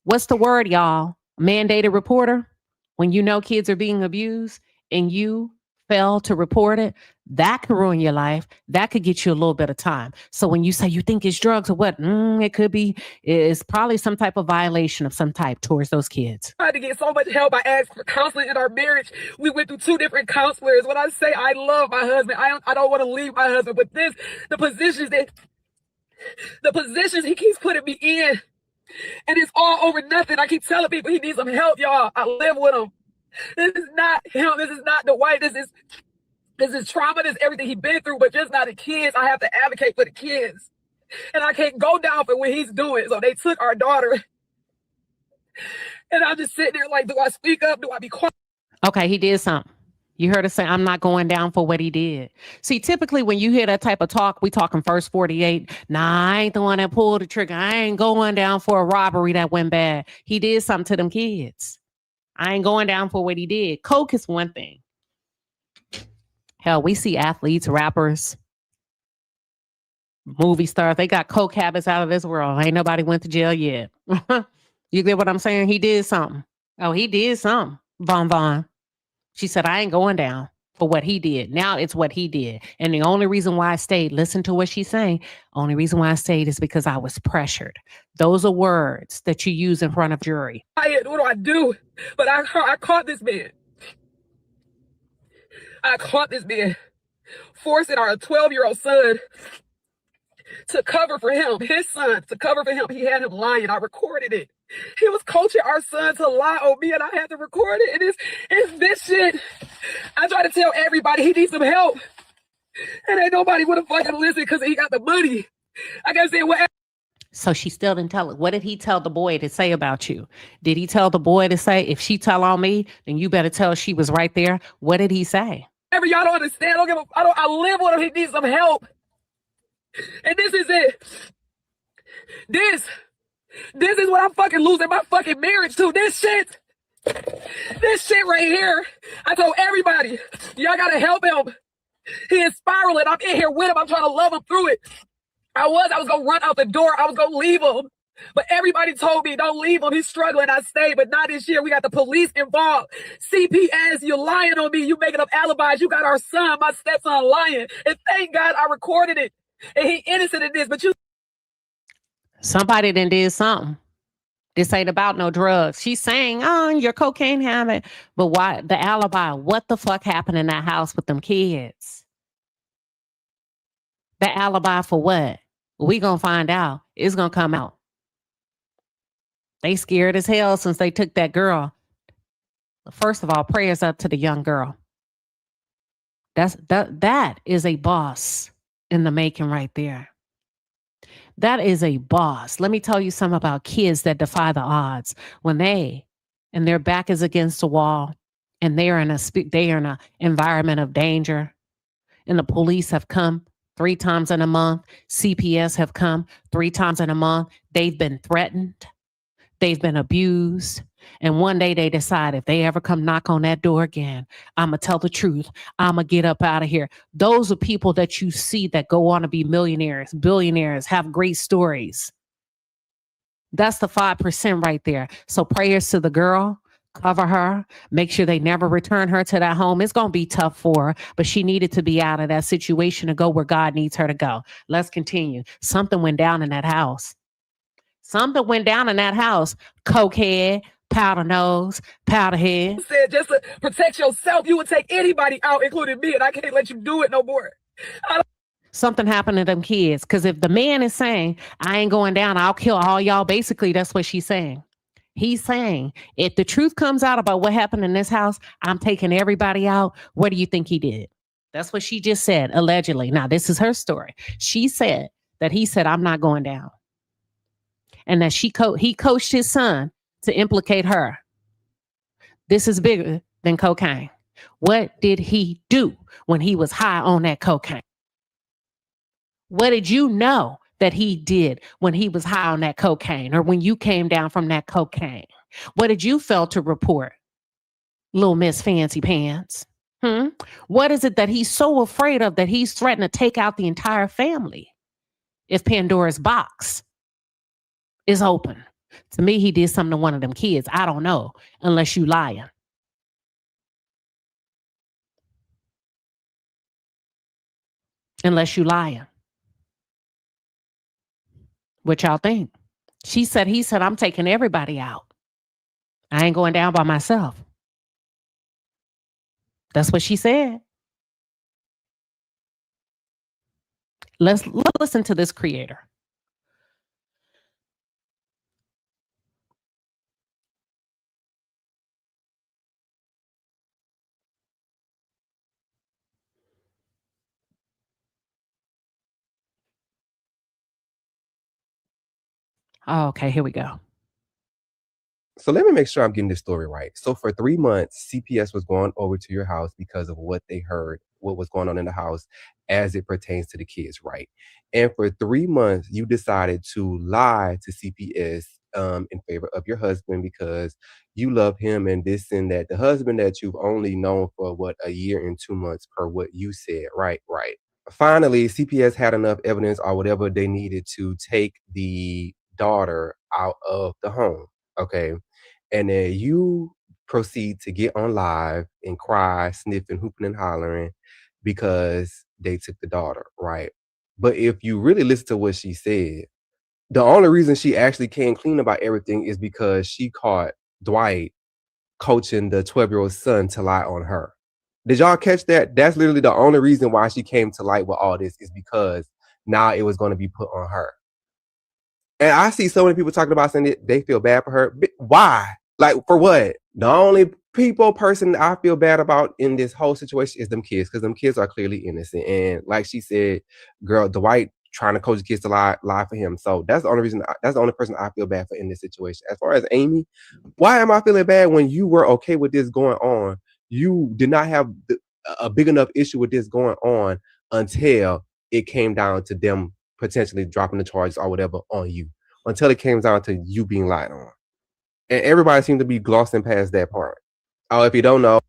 What's the word, y'all? Mandated reporter? When you know kids are being abused and you fail to report it, that could ruin your life. That could get you a little bit of time. So when you say you think it's drugs or what, it could be, it's probably some type of violation of some type towards those kids. I tried to get so much help. I asked for counseling in our marriage. We went through 2 different counselors. When I say I love my husband, I don't want to leave my husband, but the positions he keeps putting me in, and it's all over nothing. I keep telling people he needs some help, y'all. I live with him. This is not him. This is not Dwight. This is trauma. This is everything he's been through, but just not the kids. I have to advocate for the kids. And I can't go down for what he's doing. So they took our daughter. And I'm just sitting there like, do I speak up? Do I be quiet? Okay, he did something. You heard her say, I'm not going down for what he did. See, typically when you hear that type of talk, we talking first 48. Nah, I ain't the one that pulled the trigger. I ain't going down for a robbery that went bad. He did something to them kids. I ain't going down for what he did. Coke is one thing. Hell, we see athletes, rappers, movie stars. They got coke habits out of this world. Ain't nobody went to jail yet. You get what I'm saying? He did something. Oh, he did something. Von Von. She said, I ain't going down for what he did. Now it's what he did. And the only reason why I stayed, listen to what she's saying. Only reason why I stayed is because I was pressured. Those are words that you use in front of jury. What do I do? But I caught this man. I caught this man forcing our 12-year-old son to cover for him, his son, to cover for him. He had him lying. I recorded it. He was coaching our son to lie on me, and I had to record it. And it's this shit. I try to tell everybody he needs some help, and ain't nobody would have fucking listened because he got the money. Like I said, whatever. So she still didn't tell it. What did he tell the boy to say about you? Did he tell the boy to say, if she tell on me, then you better tell she was right there? What did he say? Y'all don't understand. I live with him. He needs some help. And this is it. This is what I'm fucking losing my fucking marriage to. This shit right here. I told everybody, y'all gotta help him. He is spiraling. I'm in here with him. I'm trying to love him through it. I was gonna run out the door. I was gonna leave him. But everybody told me, don't leave him. He's struggling. I stayed, but not this year. We got the police involved. CPS, you're lying on me. You making up alibis. You got our son, my stepson, lying. And thank God I recorded it. And he innocent in this, but you. Somebody done did something. This ain't about no drugs. She's saying, oh, your cocaine habit. But why the alibi? What the fuck happened in that house with them kids? The alibi for what? We gonna find out. It's gonna come out. They scared as hell since they took that girl. First of all, prayers up to the young girl. That is a boss in the making right there. That is a boss. Let me tell you something about kids that defy the odds. When their back is against the wall and they are in a environment of danger, and the police have come 3 times in a month. CPS have come 3 times in a month. They've been threatened. They've been abused. And one day they decide if they ever come knock on that door again, I'm going to tell the truth. I'm going to get up out of here. Those are people that you see that go on to be millionaires, billionaires, have great stories. That's the 5% right there. So prayers to the girl. Cover her. Make sure they never return her to that home. It's going to be tough for her, but she needed to be out of that situation to go where God needs her to go. Let's continue. Something went down in that house. Something went down in that house. Cokehead, powder nose, powder head. Said just to protect yourself, you would take anybody out, including me, and I can't let you do it no more. Something happened to them kids. Because if the man is saying, I ain't going down, I'll kill all y'all. Basically, that's what she's saying. He's saying, if the truth comes out about what happened in this house, I'm taking everybody out. What do you think he did? That's what she just said, allegedly. Now, this is her story. She said that he said, I'm not going down. And that he coached his son to implicate her. This is bigger than cocaine. What did he do when he was high on that cocaine? What did you know that he did when he was high on that cocaine, or when you came down from that cocaine? What did you fail to report, little Miss Fancy Pants? What is it that he's so afraid of that he's threatened to take out the entire family if Pandora's box is open? To me, he did something to one of them kids. I don't know, unless you lying. Unless you lying. What y'all think? He said, I'm taking everybody out. I ain't going down by myself. That's what she said. Let's listen to this creator. Oh, okay, here we go. So let me make sure I'm getting this story right. So for 3 months, CPS was going over to your house because of what they heard, what was going on in the house as it pertains to the kids, right? And for 3 months, you decided to lie to CPS in favor of your husband because you love him and this and that. The husband that you've only known for what, a year and 2 months per what you said, right? Right. Finally, CPS had enough evidence or whatever they needed to take the daughter out of the home. Okay. And then you proceed to get on live and cry, sniffing, hooping, and hollering because they took the daughter, right? But if you really listen to what she said, the only reason she actually came clean about everything is because she caught Dwight coaching the 12-year-old son to lie on her. Did y'all catch that? That's literally the only reason why she came to light with all this, is because now it was going to be put on her. And I see so many people talking about saying that they feel bad for her. Why? Like, for what? The only person I feel bad about in this whole situation is them kids, because them kids are clearly innocent. And like she said, girl, Dwight trying to coach the kids to lie for him. So that's the only reason. That's the only person I feel bad for in this situation. As far as Amy, why am I feeling bad when you were okay with this going on? You did not have a big enough issue with this going on until it came down to them potentially dropping the charges or whatever on you, until it came down to you being lied on. And everybody seemed to be glossing past that part. Oh, if you don't know,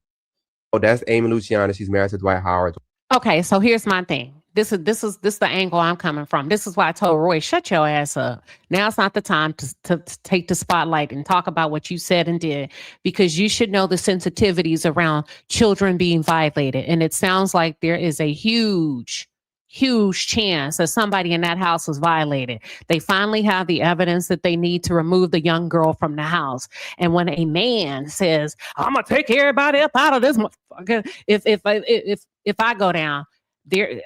that's Amy Luciani. She's married to Dwight Howard. Okay, so here's my thing. This is the angle I'm coming from. This is why I told Roy, shut your ass up. Now it's not the time to take the spotlight and talk about what you said and did, because you should know the sensitivities around children being violated. And it sounds like there is a huge chance that somebody in that house was violated. They finally have the evidence that they need to remove the young girl from the house. And when a man says, "I'm gonna take everybody up out of this," if I go down there,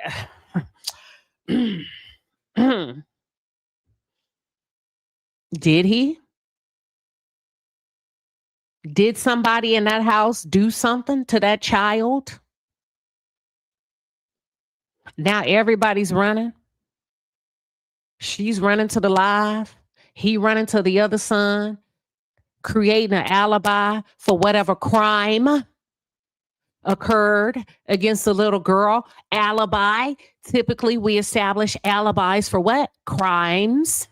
did he? Did somebody in that house do something to that child? Now everybody's running. She's running to the live. He running to the other son, creating an alibi for whatever crime occurred against the little girl. Alibi. Typically, we establish alibis for what? Crimes.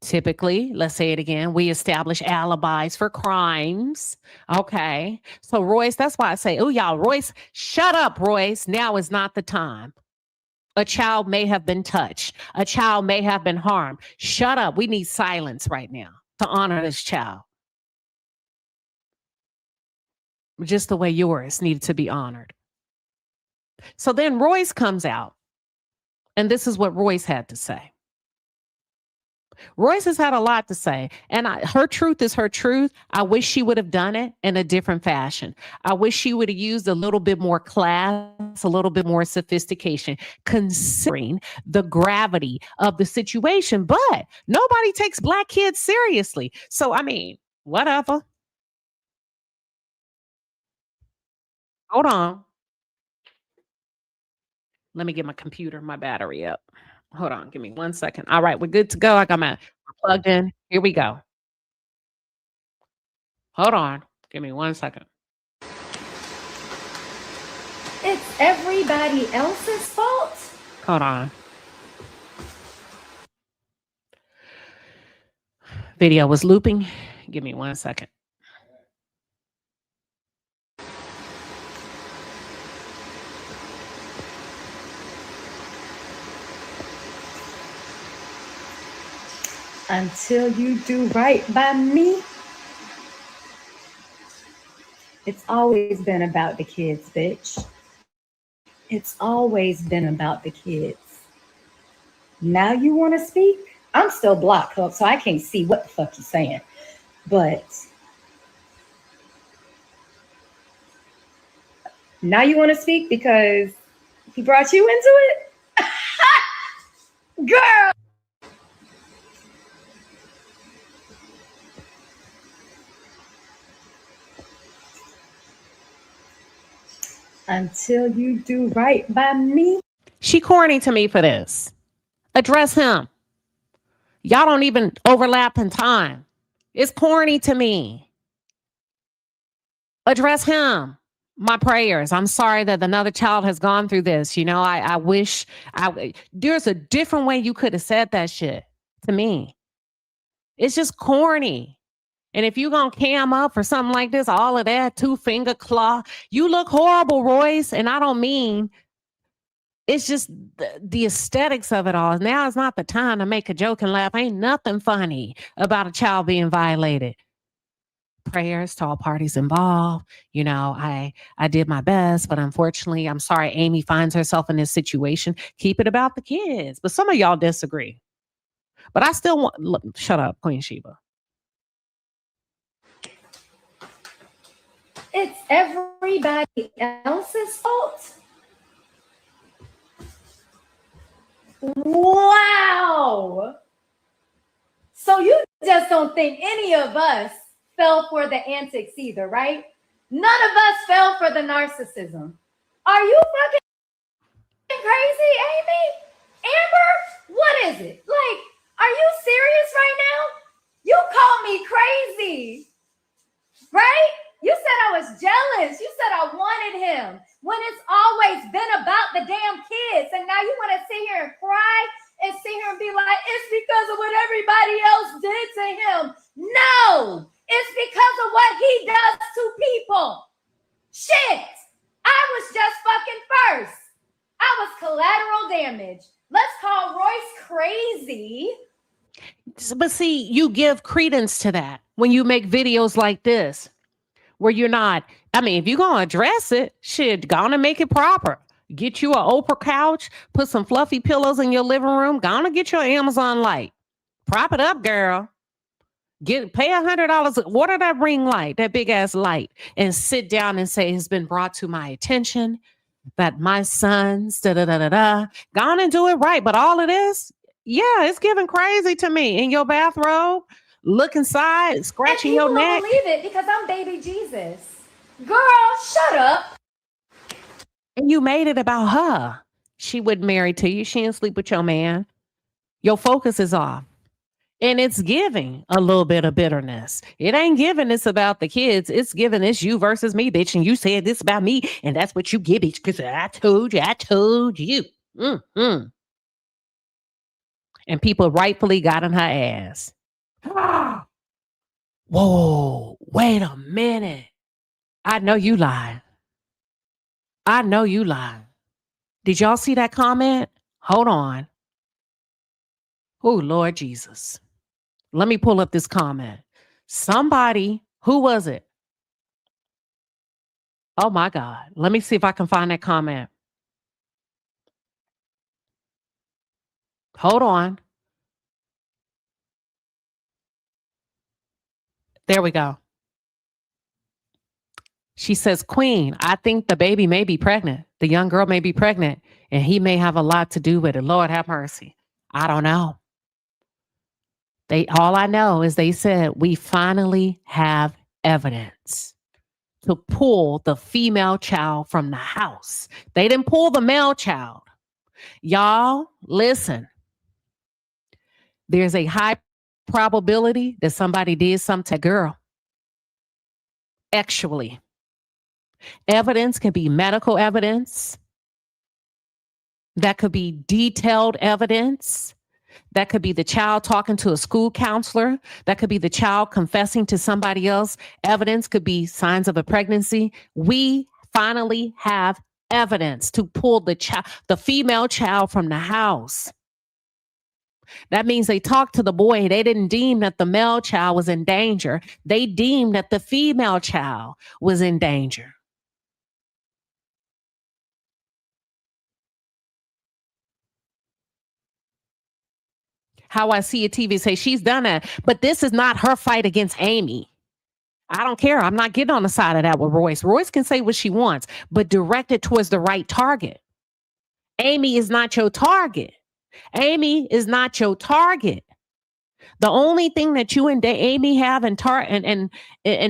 Typically, let's say it again, we establish alibis for crimes. Okay. So Royce, that's why I say, oh, y'all, Royce, shut up, Royce. Now is not the time. A child may have been touched. A child may have been harmed. Shut up. We need silence right now to honor this child. Just the way yours needed to be honored. So then Royce comes out, and this is what Royce had to say. Royce has had a lot to say, and her truth is her truth. I wish she would have done it in a different fashion. I wish she would have used a little bit more class, a little bit more sophistication, considering the gravity of the situation. But nobody takes Black kids seriously. So, I mean, whatever. Hold on. Let me get my computer, my battery up. Hold on. Give me 1 second. All right. We're good to go. I got my plugged in. Here we go. Hold on. Give me 1 second. It's everybody else's fault? Hold on. Video was looping. Give me 1 second. Until you do right by me. It's always been about the kids, bitch. It's always been about the kids. Now you want to speak? I'm still blocked up, so I can't see what the fuck you're saying. But now you want to speak because he brought you into it? Girl! Until you do right by me. She corny to me for this. Address him. Y'all don't even overlap in time. It's corny to me. Address him. My prayers. I'm sorry that another child has gone through this. You know, I wish there's a different way you could have said that shit to me. It's just corny. And if you gonna cam up for something like this, all of that, 2-finger claw, you look horrible, Royce. And I don't mean, it's just the aesthetics of it all. Now is not the time to make a joke and laugh. Ain't nothing funny about a child being violated. Prayers to all parties involved. You know, I did my best, but unfortunately, I'm sorry Amy finds herself in this situation. Keep it about the kids. But some of y'all disagree. But I still want, shut up, Queen Sheba. It's everybody else's fault. Wow. So you just don't think any of us fell for the antics either, right? None of us fell for the narcissism. Are you fucking crazy, Amy? Amber? What is it? Like, are you serious right now? You call me crazy, right? You said I was jealous. You said I wanted him when it's always been about the damn kids. And now you want to sit here and cry and sit here and be like, it's because of what everybody else did to him. No, it's because of what he does to people. Shit, I was just fucking first. I was collateral damage. Let's call Royce crazy. But see, you give credence to that when you make videos like this, where you're not, I mean, if you're going to address it, shit, gonna make it proper. Get you an Oprah couch, put some fluffy pillows in your living room, gonna get your Amazon light. Prop it up, girl. Pay $100, order that ring light, that big ass light, and sit down and say, it's been brought to my attention that my sons, da-da-da-da-da, gone and do it right. But all of this, yeah, it's giving crazy to me. In your bathrobe, look inside, scratching your neck. I believe it because I'm baby Jesus. Girl, shut up. And you made it about her. She wasn't married to you. She didn't sleep with your man. Your focus is off. And it's giving a little bit of bitterness. It ain't giving this about the kids. It's giving this you versus me, bitch. And you said this about me. And that's what you give, bitch. Because I told you. Mm-hmm. And people rightfully got in her ass. Whoa, wait a minute. I know you lied. Did y'all see that comment? Hold on. Oh, Lord Jesus. Let me pull up this comment. Somebody, who was it? Oh my God. Let me see if I can find that comment. Hold on. There we go. She says, Queen, I think the baby may be pregnant. The young girl may be pregnant and he may have a lot to do with it. Lord have mercy. I don't know. All I know is they said, we finally have evidence to pull the female child from the house. They didn't pull the male child. Y'all, listen. There's a high probability that somebody did something to a girl. Actually. Evidence can be medical evidence. That could be detailed evidence. That could be the child talking to a school counselor. That could be the child confessing to somebody else. Evidence could be signs of a pregnancy. We finally have evidence to pull the female child from the house. That means they talked to the boy. They didn't deem that the male child was in danger. They deemed that the female child was in danger. How I see a TV say she's done that, but this is not her fight against Amy. I don't care. I'm not getting on the side of that with Royce. Royce can say what she wants, but direct it towards the right target. Amy is not your target. Amy is not your target. The only thing that you and Amy have in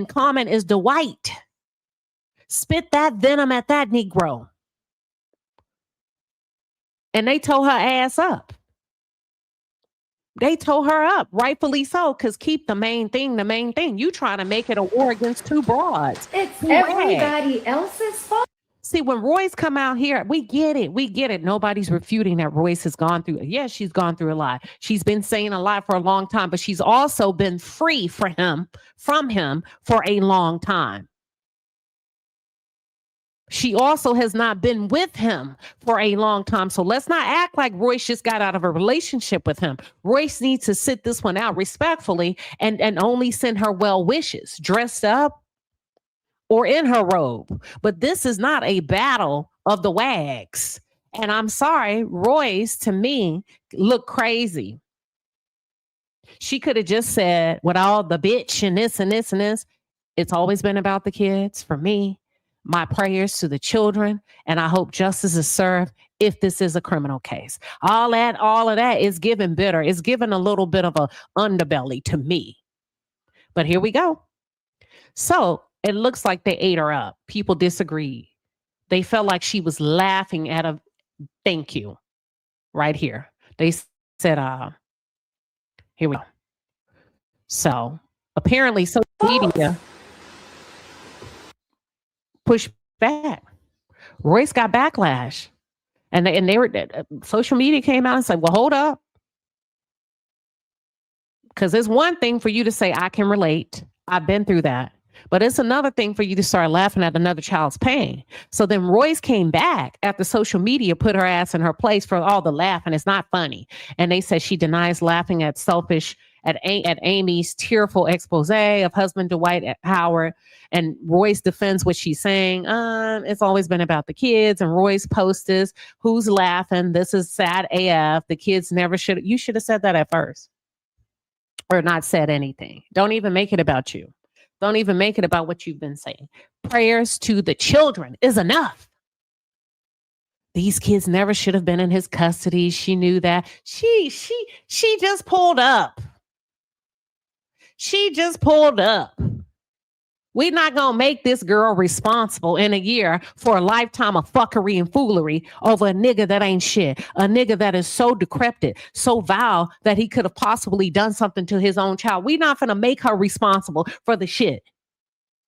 common is Dwight. Spit that venom at that Negro. And they tore her ass up. They tore her up, rightfully so, because keep the main thing the main thing. You trying to make it a war against two broads. It's everybody else's fault. See, when Royce come out here, we get it. We get it. Nobody's refuting that Royce has gone through. Yes, she's gone through a lot. She's been saying a lot for a long time, but she's also been free from him for a long time. She also has not been with him for a long time. So let's not act like Royce just got out of a relationship with him. Royce needs to sit this one out respectfully and only send her well wishes, dressed up or in her robe. But this is not a battle of the wags. And I'm sorry, Royce, to me, looked crazy. She could have just said, with all the bitch and this and this and this, it's always been about the kids for me. My prayers to the children, and I hope justice is served if this is a criminal case. All of that is given bitter. It's given a little bit of a underbelly to me. But here we go. So it looks like they ate her up. People disagreed. They felt like she was laughing at a thank you right here. They said, here we go. So apparently social media pushed back. Royce got backlash. And they were, social media came out and said, well, hold up. Because it's one thing for you to say, I can relate. I've been through that. But it's another thing for you to start laughing at another child's pain. So then Royce came back after social media put her ass in her place for all the laughing. It's not funny. And they said she denies laughing at Amy's tearful expose of husband Dwight Howard. And Royce defends what she's saying. It's always been about the kids. And Royce posts, who's laughing? This is sad AF. The kids never should. You should have said that at first. Or not said anything. Don't even make it about you. Don't even make it about what you've been saying. Prayers to the children is enough. These kids never should have been in his custody. She knew that. She just pulled up. She just pulled up. We're not going to make this girl responsible in a year for a lifetime of fuckery and foolery over a nigga that ain't shit. A nigga that is so decrepit, so vile that he could have possibly done something to his own child. We're not going to make her responsible for the shit.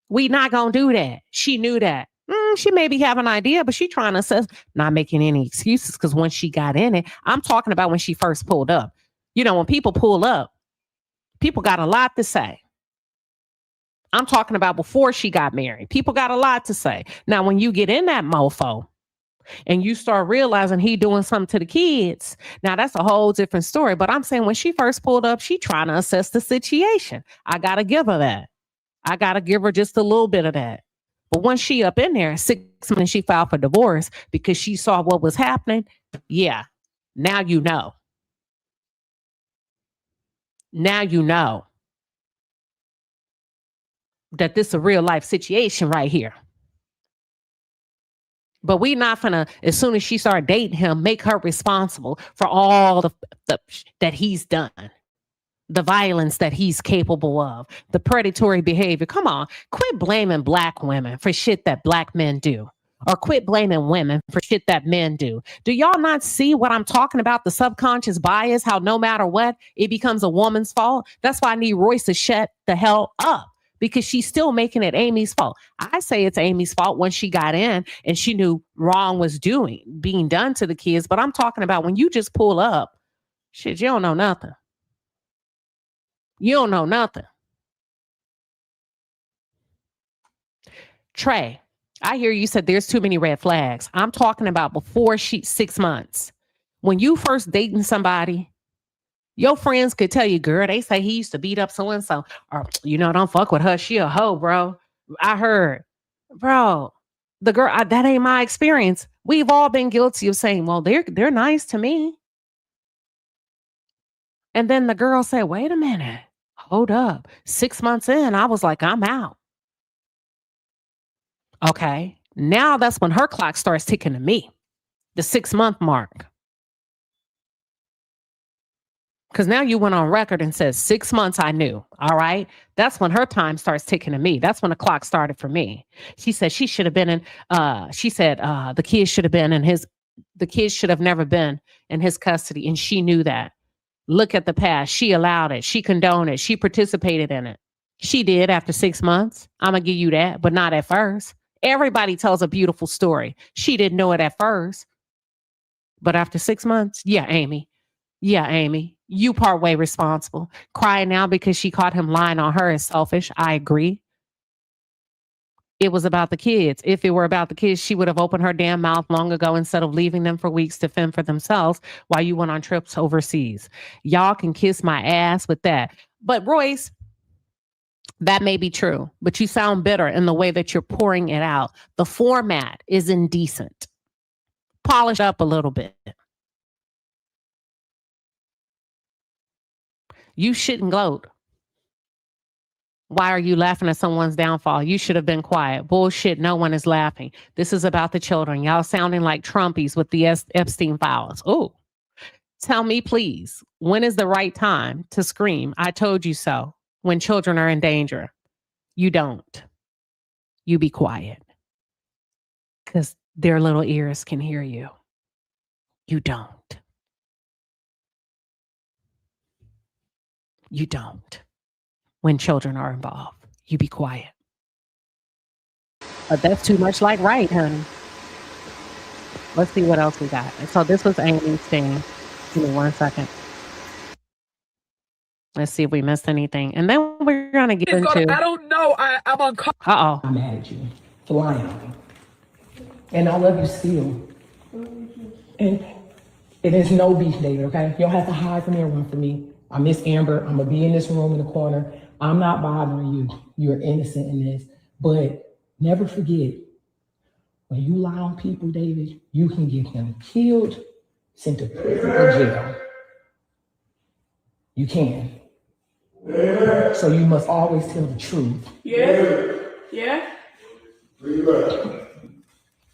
We not going to do that. She knew that. She maybe have an idea, but she trying to assess, not making any excuses, because when she got in it, I'm talking about when she first pulled up. You know, when people pull up, people got a lot to say. I'm talking about before she got married. People got a lot to say. Now, when you get in that mofo and you start realizing he doing something to the kids, now that's a whole different story. But I'm saying when she first pulled up, she trying to assess the situation. I got to give her that. I got to give her just a little bit of that. But once she up in there, 6 months, she filed for divorce because she saw what was happening. Yeah. Now you know. Now you know that this is a real life situation right here. But we not gonna, as soon as she started dating him, make her responsible for all the that he's done, the violence that he's capable of, the predatory behavior. Come on, quit blaming black women for shit that black men do, or quit blaming women for shit that men do. Do y'all not see what I'm talking about? The subconscious bias, how no matter what, it becomes a woman's fault. That's why I need Royce to shut the hell up. Because she's still making it Amy's fault. I say it's Amy's fault when she got in and she knew wrong was being done to the kids. But I'm talking about when you just pull up, shit, you don't know nothing. You don't know nothing. Trey, I hear you said there's too many red flags. I'm talking about before 6 months. When you first dating somebody, your friends could tell you, girl, they say he used to beat up so-and-so. Or, don't fuck with her. She a hoe, bro. I heard. Bro, the girl, that ain't my experience. We've all been guilty of saying, well, they're nice to me. And then the girl said, wait a minute. Hold up. 6 months in, I was like, I'm out. Okay. Now that's when her clock starts ticking to me. The 6 month mark. Because now you went on record and said 6 months I knew. All right. That's when her time starts ticking to me. That's when the clock started for me. She said she should have been in, the kids should have been in the kids should have never been in his custody. And she knew that. look at the past. She allowed it. She condoned it. She participated in it. She did after 6 months. I'm going to give you that, but not at first. Everybody tells a beautiful story. She didn't know it at first. But after 6 months, yeah, Amy. Yeah, Amy. You part way responsible. Crying now because she caught him lying on her is selfish. I agree. It was about the kids. If it were about the kids, she would have opened her damn mouth long ago instead of leaving them for weeks to fend for themselves while you went on trips overseas. Y'all can kiss my ass with that. But Royce, that may be true, but you sound bitter in the way that you're pouring it out. The format is indecent. Polish up a little bit. You shouldn't gloat. Why are you laughing at someone's downfall? You should have been quiet. Bullshit. No one is laughing. This is about the children. Y'all sounding like Trumpies with the Epstein files. Oh, tell me, please, when is the right time to scream, I told you so, when children are in danger? You don't. You be quiet. Because their little ears can hear you. You don't. You don't. When children are involved, you be quiet. But that's too much like right, honey. Let's see what else we got. So this was Amy's thing. Give me 1 second. Let's see if we missed anything. And then we're going to get into... I don't know. I'm uncomfortable. Uh-oh. I'm mad at you for lying on me. And I love you still. And it is no beef, David, okay? You don't have to hide from me or run from me. I miss Amber. I'm going to be in this room in the corner. I'm not bothering you. You're innocent in this. But never forget, when you lie on people, David, you can get them killed, sent to prison or jail. You can. So you must always tell the truth. Yeah. Yeah.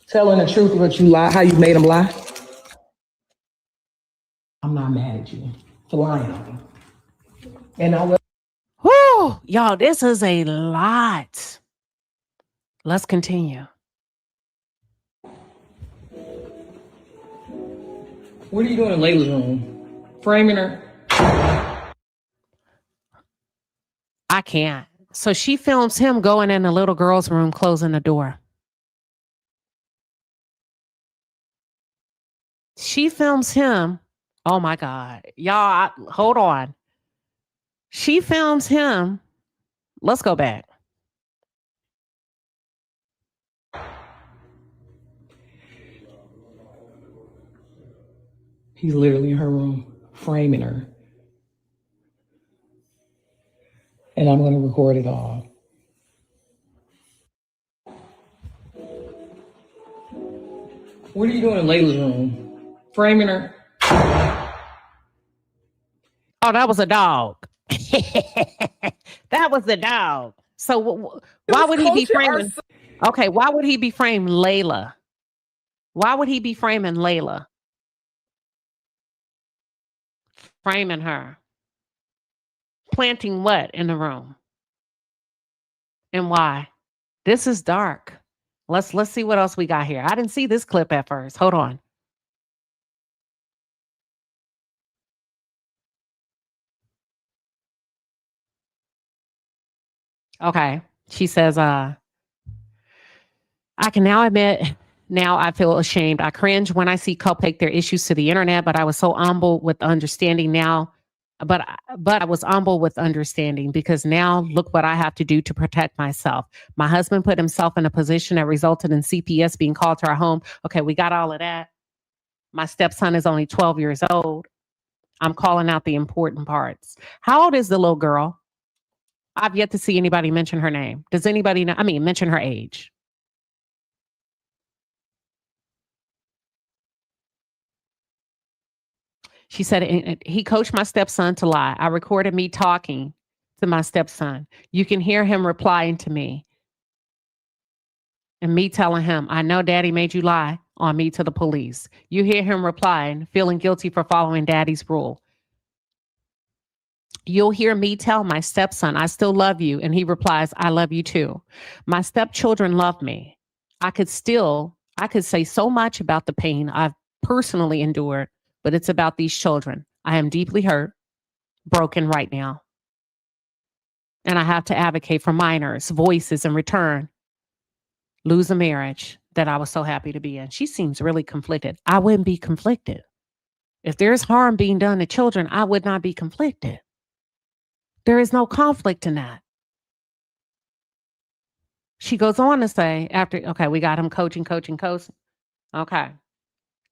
Telling the truth about you lie, how you made them lie. I'm not mad at you for lying on me. And I will. Whew, y'all, this is a lot. Let's continue. What are you doing in Layla's room? Framing her? I can't. So she films him going in the little girl's room, closing the door. She films him. Oh my God. Y'all, hold on. She films him. Let's go back. He's literally in her room, framing her. And I'm going to record it all. What are you doing in Layla's room? Framing her? Oh, that was a dog. That was the dog. So why would he be framing? Okay, why would he be framing Layla? Why would he be framing Layla? Framing her. Planting what in the room? And why? This is dark. Let's see what else we got here. I didn't see this clip at first. Hold on. Okay. She says, I can now admit, now I feel ashamed. I cringe when I see couples take their issues to the internet, but I was so humble with understanding now. But I was humble with understanding because now look what I have to do to protect myself. My husband put himself in a position that resulted in CPS being called to our home. Okay, we got all of that. My stepson is only 12 years old. I'm calling out the important parts. How old is the little girl? I've yet to see anybody mention her name. Does anybody know? I mean, mention her age. She said, he coached my stepson to lie. I recorded me talking to my stepson. You can hear him replying to me. And me telling him, I know daddy made you lie on me to the police. You hear him replying, feeling guilty for following daddy's rule. You'll hear me tell my stepson, I still love you. And he replies, I love you too. My stepchildren love me. I could say so much about the pain I've personally endured, but it's about these children. I am deeply hurt. broken right now. And I have to advocate for minors' voices in return. Lose a marriage that I was so happy to be in. She seems really conflicted. I wouldn't be conflicted. If there's harm being done to children, I would not be conflicted. There is no conflict in that. She goes on to say, okay, we got him coaching. Okay.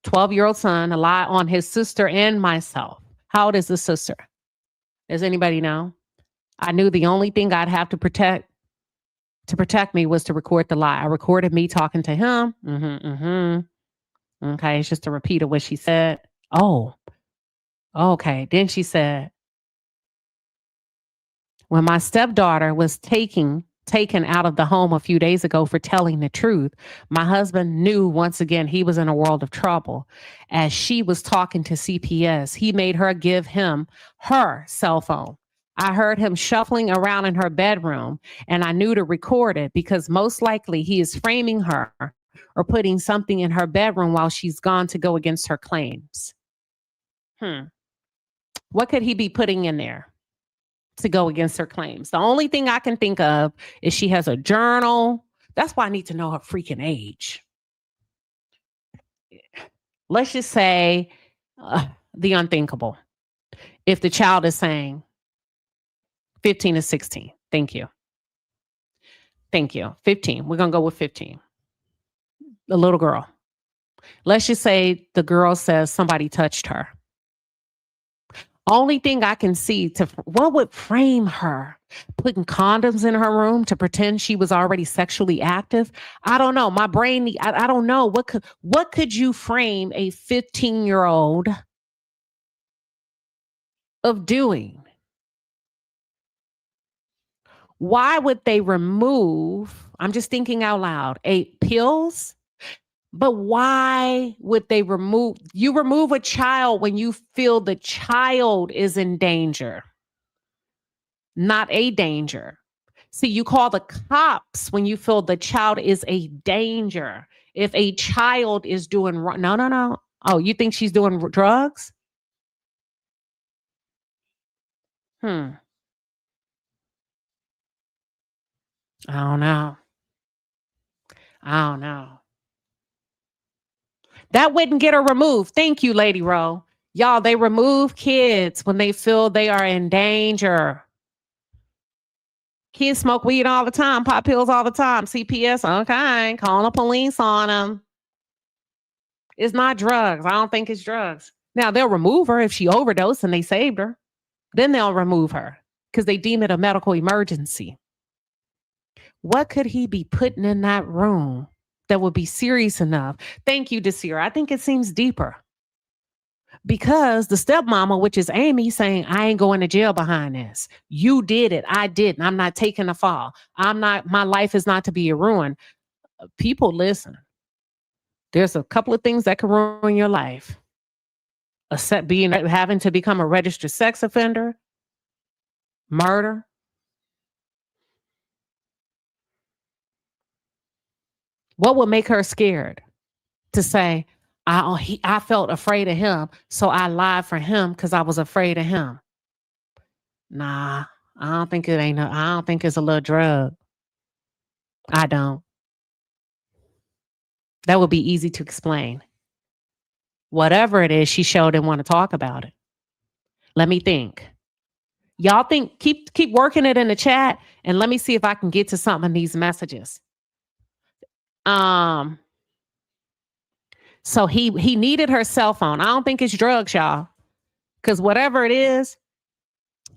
12-year-old son, a lie on his sister and myself. How old is the sister? Does anybody know? I knew the only thing I'd have to protect me was to record the lie. I recorded me talking to him. Okay, it's just a repeat of what she said. Oh, okay. Then she said, when my stepdaughter was taken out of the home a few days ago for telling the truth, my husband knew once again he was in a world of trouble. As she was talking to CPS, he made her give him her cell phone. I heard him shuffling around in her bedroom, and I knew to record it because most likely he is framing her or putting something in her bedroom while she's gone to go against her claims. What could he be putting in there to go against her claims? The only thing I can think of is she has a journal. That's why I need to know her freaking age. Let's just say the unthinkable. If the child is saying 15 to 16. Thank you. 15. We're going to go with 15. The little girl. Let's just say the girl says somebody touched her. Only thing I can see what would frame her? Putting condoms in her room to pretend she was already sexually active? I don't know. My brain, I don't know. What could you frame a 15-year-old of doing? Why would they remove, I'm just thinking out loud, pills? But why would they remove a child when you feel the child is in danger, not a danger? See, you call the cops when you feel the child is a danger. If a child is doing wrong, no. Oh, you think she's doing drugs? I don't know. That wouldn't get her removed. Thank you, Lady Rowe. Y'all, they remove kids when they feel they are in danger. Kids smoke weed all the time, pop pills all the time. CPS, okay, calling the police on them. It's not drugs. I don't think it's drugs. Now, they'll remove her if she overdosed and they saved her. Then they'll remove her because they deem it a medical emergency. What could he be putting in that room that would be serious enough? Thank you, Desir. I think it seems deeper. Because the stepmama, which is Amy, saying, I ain't going to jail behind this. You did it. I didn't. I'm not taking a fall. My life is not to be a ruin. People, listen. There's a couple of things that can ruin your life. Having to become a registered sex offender, murder. What would make her scared to say, I felt afraid of him, so I lied for him because I was afraid of him? Nah, I don't think it's a little drug. I don't. That would be easy to explain. Whatever it is, she sure didn't want to talk about it. Let me think. Y'all think, keep working it in the chat, and let me see if I can get to something in these messages. So he needed her cell phone. I don't think it's drugs, y'all. Because whatever it is,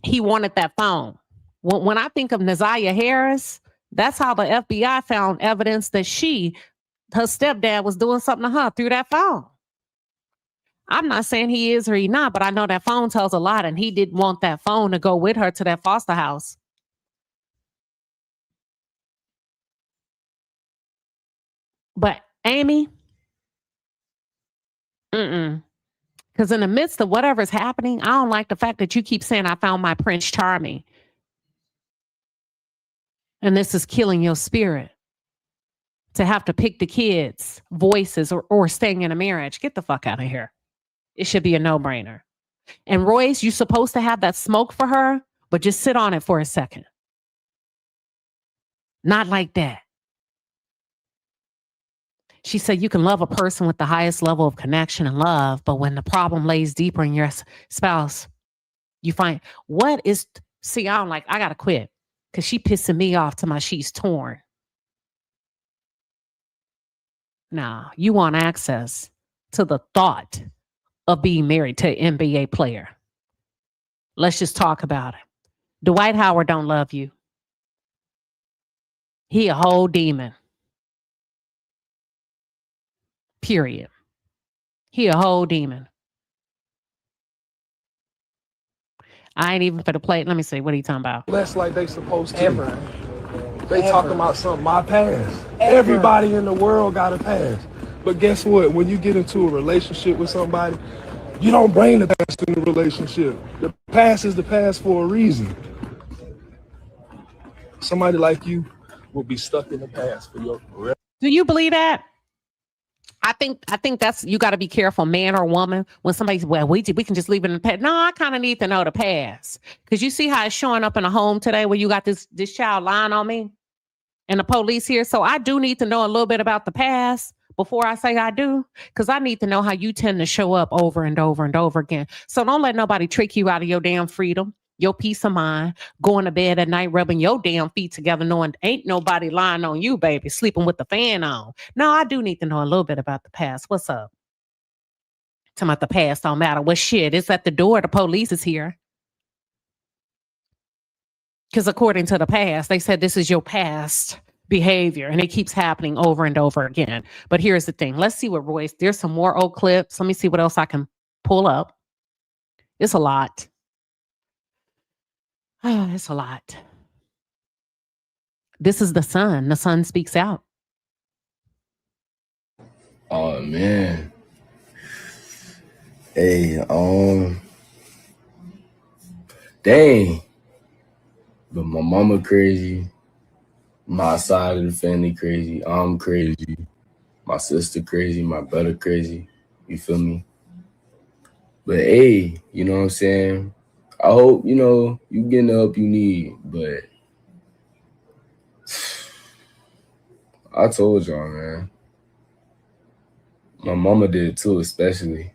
he wanted that phone. When I think of Naziah Harris, that's how the FBI found evidence that her stepdad was doing something to her through that phone. I'm not saying he is or he not, but I know that phone tells a lot, and he didn't want that phone to go with her to that foster house. But Amy, because in the midst of whatever's happening, I don't like the fact that you keep saying I found my Prince Charming. And this is killing your spirit. To have to pick the kids' voices or staying in a marriage. Get the fuck out of here. It should be a no-brainer. And Royce, you're supposed to have that smoke for her, but just sit on it for a second. Not like that. She said you can love a person with the highest level of connection and love, but when the problem lays deeper in your spouse, you find what is, see, I'm like, I gotta quit because she pissing me off till my sheets torn. Nah, you want access to the thought of being married to an NBA player. Let's just talk about it. Dwight Howard don't love you. He a whole demon. Period. He a whole demon. I ain't even for the play. Let me see. What are you talking about? Less like they supposed to. Ever. They talking about something, my past. Everybody in the world got a past. But guess what? When you get into a relationship with somebody, you don't bring the past in the relationship. The past is the past for a reason. Somebody like you will be stuck in the past for your forever. Do you believe that? I think that's, you got to be careful, man or woman, when somebody's, well, we can just leave it in the past. No, I kind of need to know the past. Because you see how it's showing up in a home today where you got this child lying on me and the police here. So I do need to know a little bit about the past before I say I do, because I need to know how you tend to show up over and over and over again. So don't let nobody trick you out of your damn freedom, your peace of mind, going to bed at night, rubbing your damn feet together, knowing ain't nobody lying on you, baby, sleeping with the fan on. No, I do need to know a little bit about the past. What's up? Talking about the past don't matter. Well, shit, it's at the door. The police is here. Because according to the past, they said this is your past behavior, and it keeps happening over and over again. But here's the thing. Let's see what Royce, there's some more old clips. Let me see what else I can pull up. It's a lot. Oh, it's a lot. This is the son. The son speaks out. Oh man. Hey, dang. But my mama crazy. My side of the family crazy. I'm crazy. My sister crazy. My brother crazy. You feel me? But hey, you know what I'm saying? I hope, you know, you getting the help you need, but I told y'all, man. My mama did too, especially.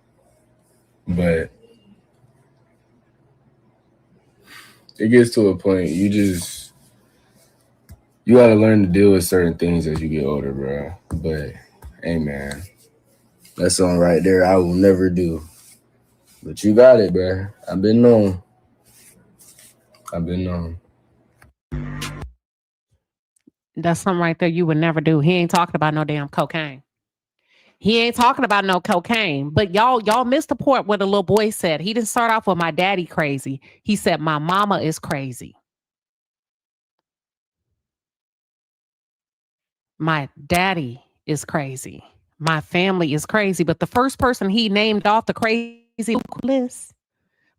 But it gets to a point, you gotta learn to deal with certain things as you get older, bro. But hey, man, that's something right there I will never do. But you got it, bro. I've been known. That's something right there you would never do. He ain't talking about no damn cocaine. He ain't talking about no cocaine. But y'all missed the part where the little boy said, he didn't start off with my daddy crazy. He said, my mama is crazy. My daddy is crazy. My family is crazy. But the first person he named off the crazy list,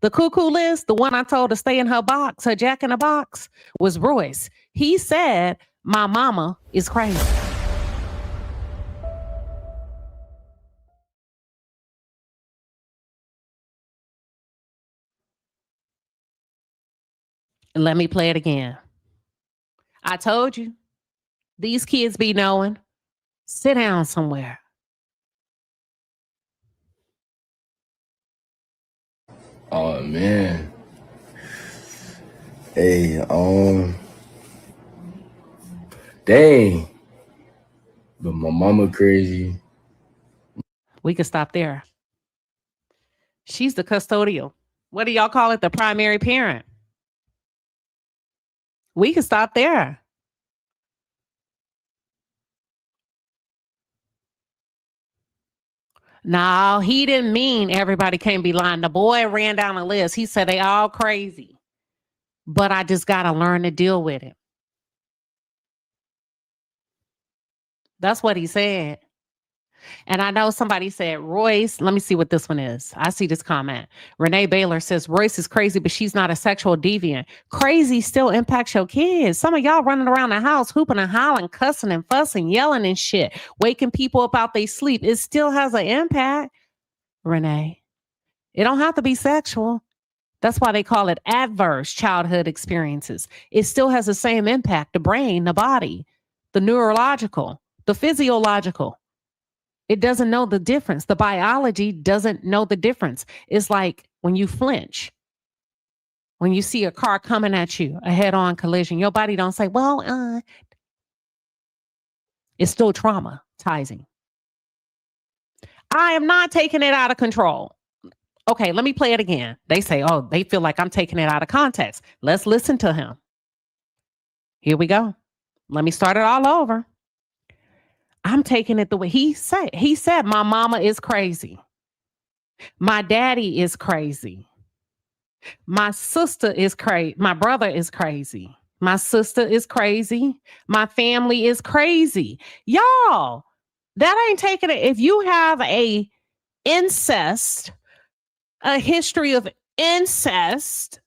the cuckoo list, the one I told to stay in her box, her jack in a box, was Royce. He said, my mama is crazy. Let me play it again. I told you, these kids be knowing. Sit down somewhere. Oh man. Hey, dang. But my mama crazy. We could stop there. She's the custodial. What do y'all call it? The primary parent. We could stop there. No, he didn't mean everybody can't be lying. The boy ran down a list. He said they all crazy. But I just got to learn to deal with it. That's what he said. And I know somebody said, Royce, let me see what this one is. I see this comment. Renee Baylor says, Royce is crazy, but she's not a sexual deviant. Crazy still impacts your kids. Some of y'all running around the house, hooping and hollering, cussing and fussing, yelling and shit, waking people up out they sleep. It still has an impact, Renee. It don't have to be sexual. That's why they call it adverse childhood experiences. It still has the same impact, the brain, the body, the neurological, the physiological. It doesn't know the difference. The biology doesn't know the difference. It's like when you flinch, when you see a car coming at you, a head-on collision, your body don't say, well, it's still traumatizing. I am not taking it out of control. Okay, let me play it again. They say, oh, they feel like I'm taking it out of context. Let's listen to him. Here we go. Let me start it all over. I'm taking it the way he said. He said, my mama is crazy. My daddy is crazy. My sister is crazy. My brother is crazy. My sister is crazy. My family is crazy. Y'all, that ain't taking it. If you have a history of incest,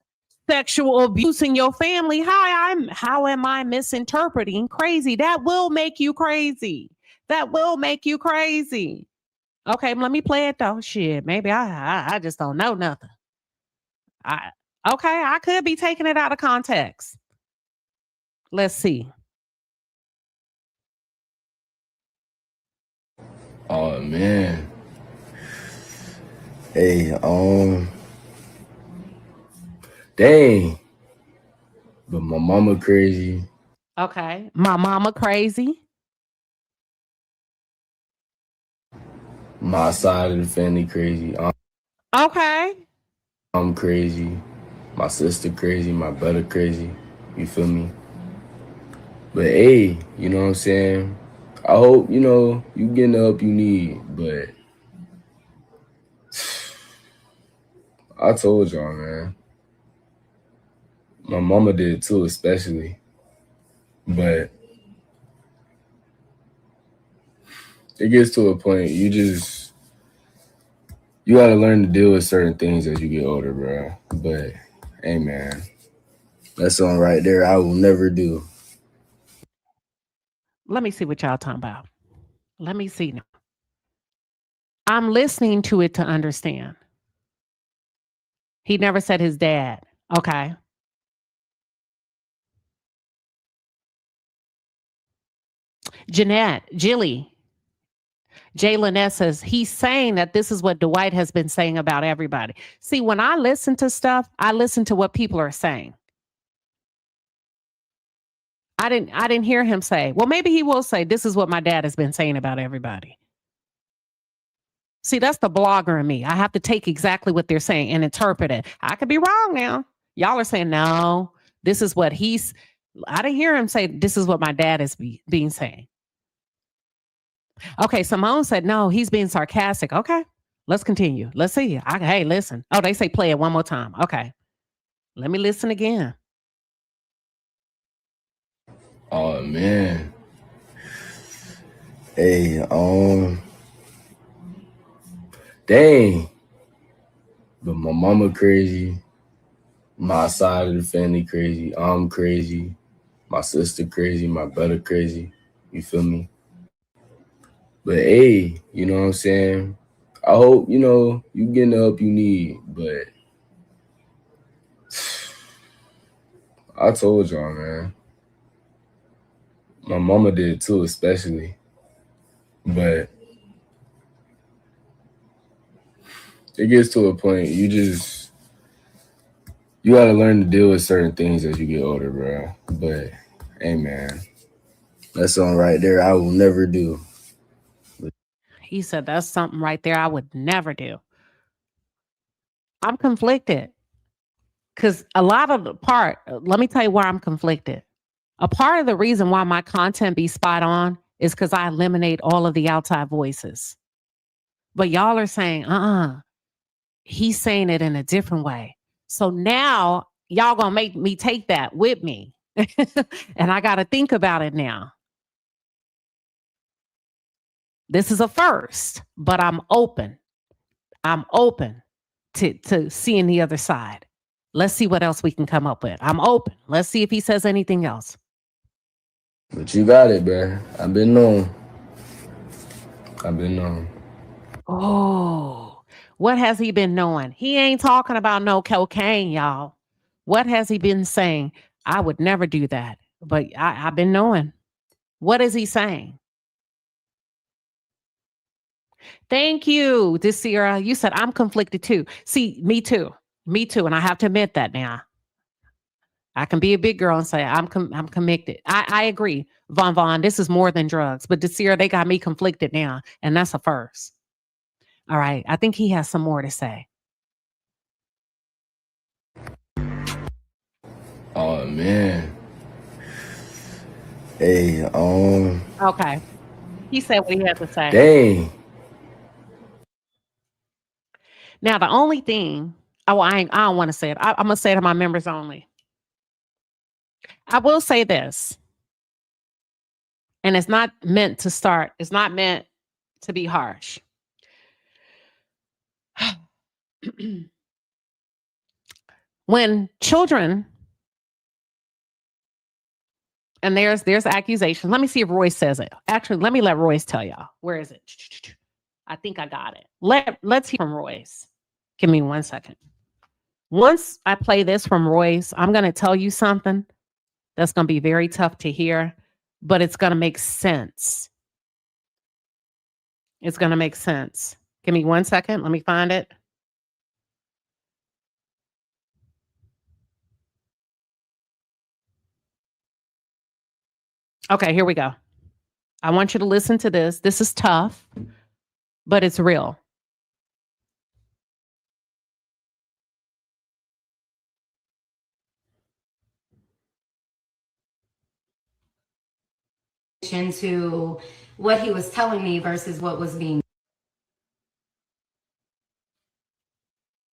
sexual abuse in your family, how am I misinterpreting crazy? That will make you crazy. That will make you crazy. Okay, let me play it though. Shit, maybe I just don't know nothing. I could be taking it out of context. Let's see. Oh man. Hey, dang. But my mama crazy. Okay, my mama crazy. My side of the family crazy. Okay. I'm crazy. My sister crazy. My brother crazy. You feel me? But hey, you know what I'm saying? I hope, you getting the help you need. But I told y'all, man. My mama did too, especially. But it gets to a point you gotta learn to deal with certain things as you get older, bro. But hey, man, that's something right there I will never do. Let me see what y'all talking about. Let me see now. I'm listening to it to understand. He never said his dad. Okay. Jilly, Jalen says he's saying that this is what Dwight has been saying about everybody. See, when I listen to stuff, I listen to what people are saying. I didn't hear him say, well, maybe he will say, this is what my dad has been saying about everybody. See, that's the blogger in me. I have to take exactly what they're saying and interpret it. I could be wrong now. Y'all are saying, no, this is what I didn't hear him say, this is what my dad is being saying. Okay, Simone said, no, he's being sarcastic. Okay, let's continue. Let's see. Hey, listen. Oh, they say play it one more time. Okay, let me listen again. Oh, man. Hey, dang. But my mama crazy. My side of the family crazy. I'm crazy. My sister crazy. My brother crazy. You feel me? But hey, you know what I'm saying? I hope, you getting the help you need. But I told y'all, man. My mama did too, especially. But it gets to a point you gotta learn to deal with certain things as you get older, bro. But hey, man, that's something right there I will never do. He said that's something right there I would never do. I'm conflicted because a lot of the part, let me tell you where I'm conflicted. A part of the reason why my content be spot on is because I eliminate all of the outside voices. But y'all are saying, he's saying it in a different way. So now y'all gonna make me take that with me. And I got to think about it now. This is a first, but I'm open. I'm open to seeing the other side. Let's see what else we can come up with. I'm open. Let's see if he says anything else. But you got it, bro. I've been known. Oh, What has he been knowing? He ain't talking about no cocaine, y'all. What has he been saying? I would never do that, but I've been knowing. What is he saying? Thank you, Desira. You said I'm conflicted too. See, me too. Me too. And I have to admit that now. I can be a big girl and say I'm convicted. I agree, Von. This is more than drugs. But Desira, they got me conflicted now, and that's a first. All right. I think he has some more to say. Oh man. Hey, Okay. He said what he had to say. dang. Now, the only thing, I don't want to say it. I'm going to say it to my members only. I will say this, and it's not meant to be harsh. When children, and there's accusations. Let me see if Royce says it. Actually, let me let Royce tell y'all. Where is it? I think I got it. Let's hear from Royce. Give me 1 second. Once I play this from Royce, I'm going to tell you something that's going to be very tough to hear, but it's going to make sense. It's going to make sense. Give me 1 second. Let me find it. Okay, here we go. I want you to listen to this. This is tough, but it's real. To what he was telling me versus what was being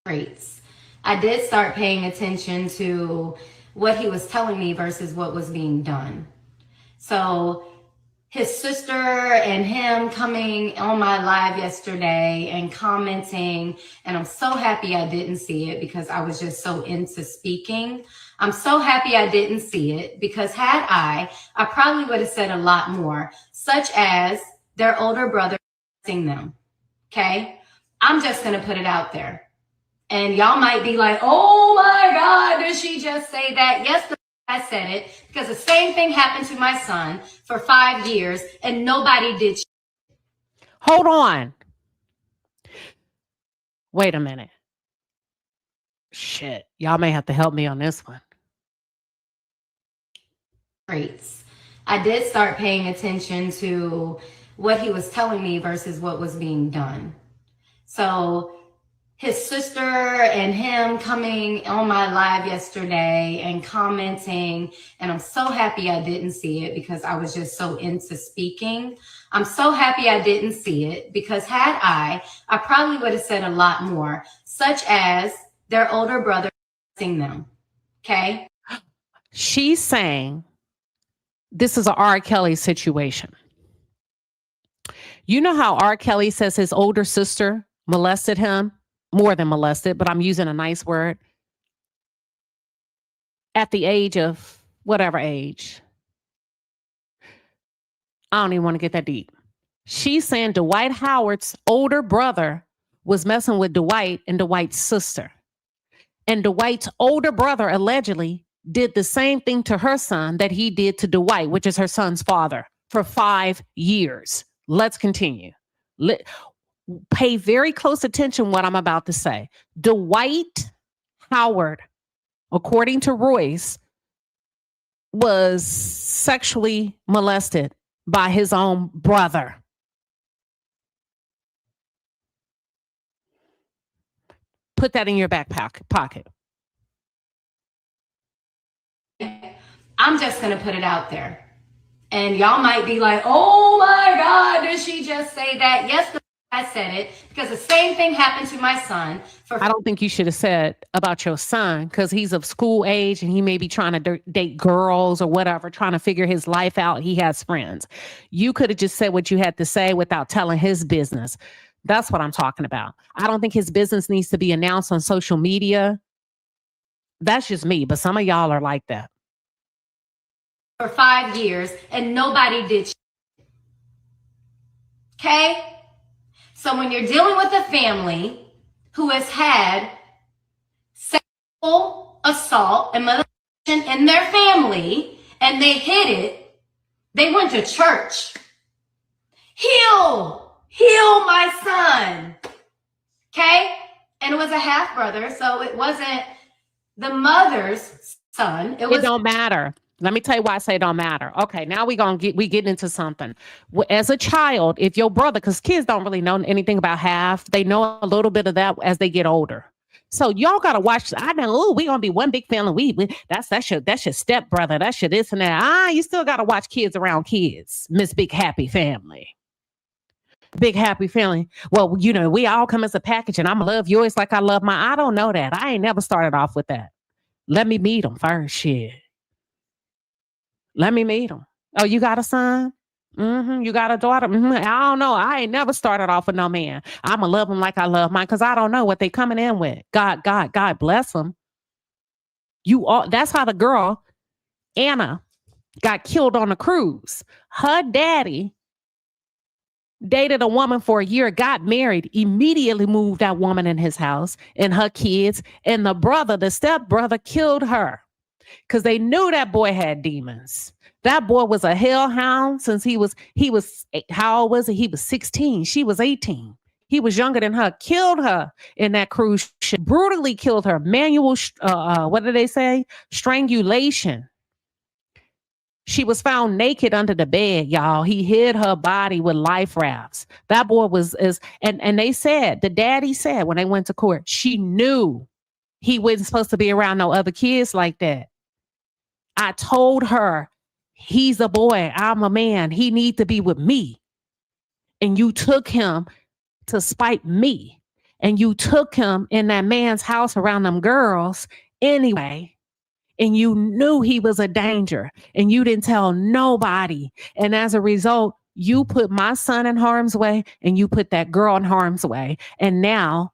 traits. I did start paying attention to what he was telling me versus what was being done. So his sister and him coming on my live yesterday and commenting, and I'm so happy I didn't see it because I was just so into speaking. I'm so happy I didn't see it because had I probably would have said a lot more, such as their older brother texting them. Okay. I'm just going to put it out there. And y'all might be like, oh my God, did she just say that? Yes, I said it because the same thing happened to my son for 5 years and nobody did. Hold on. Wait a minute. Shit. Y'all may have to help me on this one. Traits. I did start paying attention to what he was telling me versus what was being done. So his sister and him coming on my live yesterday and commenting, and I'm so happy I didn't see it because I was just so into speaking. I'm so happy I didn't see it because had I probably would have said a lot more, such as their older brother texting them. Okay. She's saying this is a R. Kelly situation. You know how R. Kelly says his older sister molested him? More than molested, but I'm using a nice word. At the age of whatever age. I don't even want to get that deep. She's saying Dwight Howard's older brother was messing with Dwight and Dwight's sister. And Dwight's older brother allegedly did the same thing to her son that he did to Dwight, which is her son's father, for 5 years. Let's continue. Pay very close attention to what I'm about to say. Dwight Howard, according to Royce, was sexually molested by his own brother. Put that in your back pocket. I'm just going to put it out there. And y'all might be like, oh my God, did she just say that? Yes, I said it because the same thing happened to my son. I don't think you should have said about your son because he's of school age and he may be trying to date girls or whatever, trying to figure his life out. He has friends. You could have just said what you had to say without telling his business. That's what I'm talking about. I don't think his business needs to be announced on social media. That's just me, but some of y'all are like that. For 5 years and nobody did. Okay? So when you're dealing with a family who has had sexual assault and molestation in their family, and they hid it. They went to church. Heal my son. Okay? And it was a half brother, so it wasn't the mother's son. It don't matter. Let me tell you why I say it don't matter. Okay, now we get into something. As a child, if your brother, because kids don't really know anything about half, they know a little bit of that as they get older. So y'all gotta watch. I know we gonna be one big family. That's your step brother. That's your this and that. You still gotta watch kids around kids. Miss Big Happy Family. Big happy family. Well, you know, we all come as a package, and I'm gonna love yours like I love mine. I don't know that. I ain't never started off with that. Let me meet them first. Shit. Let me meet them. Oh, you got a son? You got a daughter? I don't know. I ain't never started off with no man. I'm gonna love them like I love mine because I don't know what they coming in with. God bless them. That's how the girl Anna got killed on a cruise. Her daddy dated a woman for a year, got married, immediately moved that woman in his house and her kids. And the stepbrother killed her because they knew that boy had demons. That boy was a hellhound since he was, how old was he? He was 16. She was 18. He was younger than her, killed her in that cruise ship, brutally killed her. Manual, what did they say? Strangulation. She was found naked under the bed, y'all. He hid her body with life rafts. That boy and they said, the daddy said when they went to court, she knew he wasn't supposed to be around no other kids like that. I told her, he's a boy, I'm a man. He needs to be with me. And you took him to spite me. And you took him in that man's house around them girls anyway. And you knew he was a danger and you didn't tell nobody. And as a result, you put my son in harm's way and you put that girl in harm's way. And now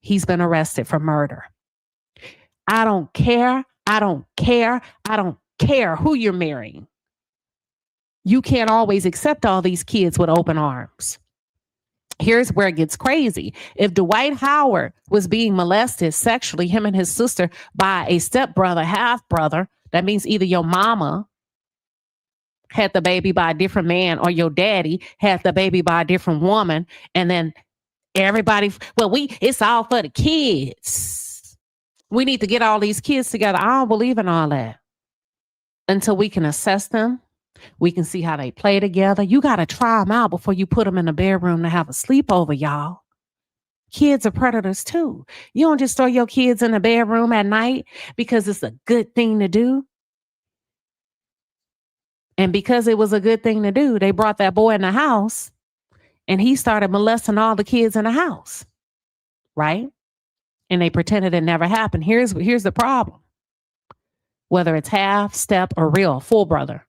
he's been arrested for murder. I don't care. I don't care. I don't care who you're marrying. You can't always accept all these kids with open arms. Here's where it gets crazy. If Dwight Howard was being molested sexually, him and his sister, by a stepbrother, half brother, that means either your mama had the baby by a different man or your daddy had the baby by a different woman. And then everybody, it's all for the kids. We need to get all these kids together. I don't believe in all that until we can assess them. We can see how they play together. You got to try them out before you put them in the bedroom to have a sleepover, y'all. Kids are predators too. You don't just throw your kids in the bedroom at night because it's a good thing to do. And because it was a good thing to do, they brought that boy in the house and he started molesting all the kids in the house. Right? And they pretended it never happened. Here's the problem. Whether it's half, step, or full brother.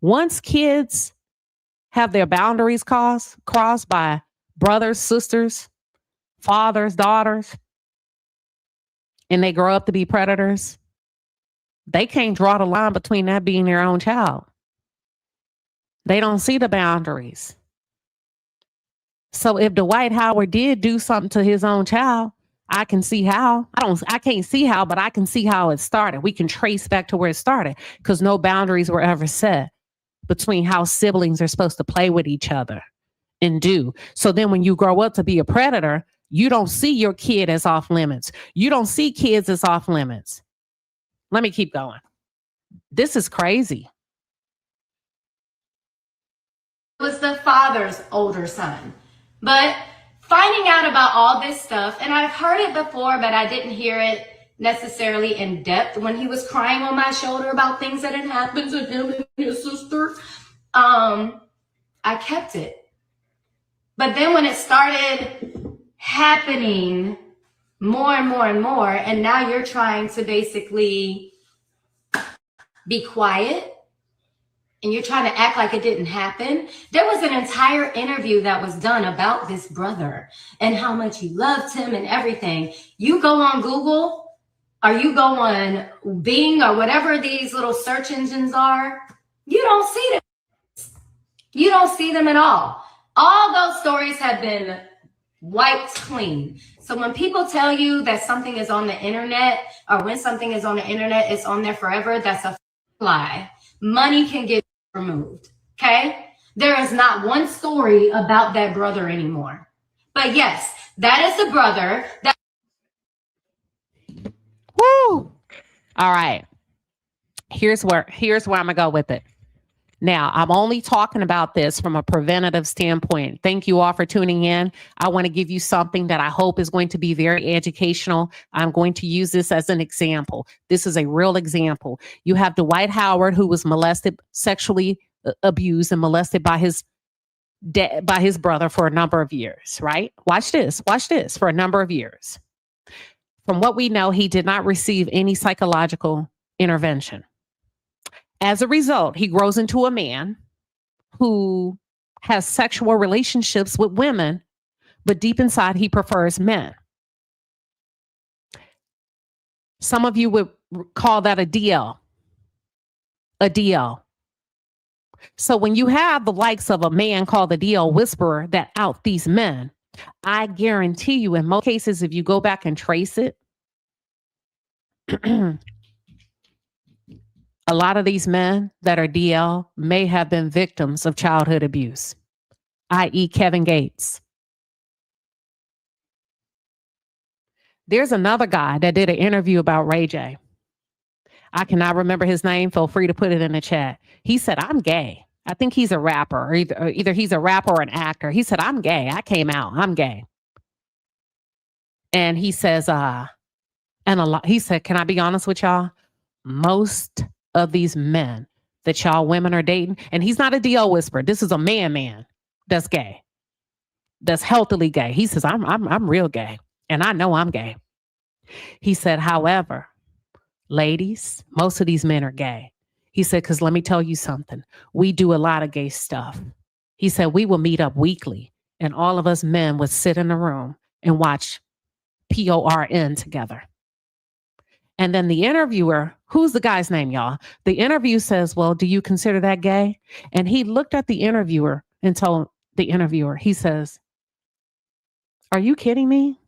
Once kids have their boundaries crossed by brothers, sisters, fathers, daughters, and they grow up to be predators, they can't draw the line between that being their own child. They don't see the boundaries. So if Dwight Howard did do something to his own child, I can see how. I can't see how, but I can see how it started. We can trace back to where it started because no boundaries were ever set between how siblings are supposed to play with each other and do. So then when you grow up to be a predator, you don't see your kid as off limits. You don't see kids as off limits. Let me keep going. This is crazy. It was the father's older son. But finding out about all this stuff, and I've heard it before, but I didn't hear it necessarily in depth when he was crying on my shoulder about things that had happened to him and his sister. I kept it. But then when it started happening more and more and more, and now you're trying to basically be quiet and you're trying to act like it didn't happen. There was an entire interview that was done about this brother and how much he loved him and everything. You go on Google, or you go on Bing or whatever these little search engines are, you don't see them. You don't see them at all. All those stories have been wiped clean. So when people tell you that something is on the internet, or when something is on the internet, it's on there forever, that's a lie. Money can get removed, okay? There is not one story about that brother anymore. But yes, that is the brother that. Woo! All right. Here's where I'm gonna go with it. Now, I'm only talking about this from a preventative standpoint. Thank you all for tuning in. I want to give you something that I hope is going to be very educational. I'm going to use this as an example. This is a real example. You have Dwight Howard, who was molested, sexually abused and molested by his brother for a number of years, right? Watch this, for a number of years. From what we know, he did not receive any psychological intervention. As a result, he grows into a man who has sexual relationships with women, but deep inside, he prefers men. Some of you would call that a DL. A DL. So when you have the likes of a man called the DL whisperer that out these men, I guarantee you, in most cases, if you go back and trace it, a lot of these men that are DL may have been victims of childhood abuse, i.e. Kevin Gates. There's another guy that did an interview about Ray J. I cannot remember his name. Feel free to put it in the chat. He said, I'm gay. I think he's a rapper, or either he's a rapper or an actor. He said, I'm gay. I came out. I'm gay. And he says, he said, can I be honest with y'all? Most of these men that y'all women are dating, and he's not a DL whisperer. This is a man that's gay, that's healthily gay. He says, I'm real gay, and I know I'm gay. He said, however, ladies, most of these men are gay. He said, because let me tell you something. We do a lot of gay stuff. He said, we will meet up weekly, and all of us men would sit in a room and watch PORN together. And then the interviewer, who's the guy's name, y'all? The interview says, well, do you consider that gay? And he looked at the interviewer and told the interviewer, he says, are you kidding me?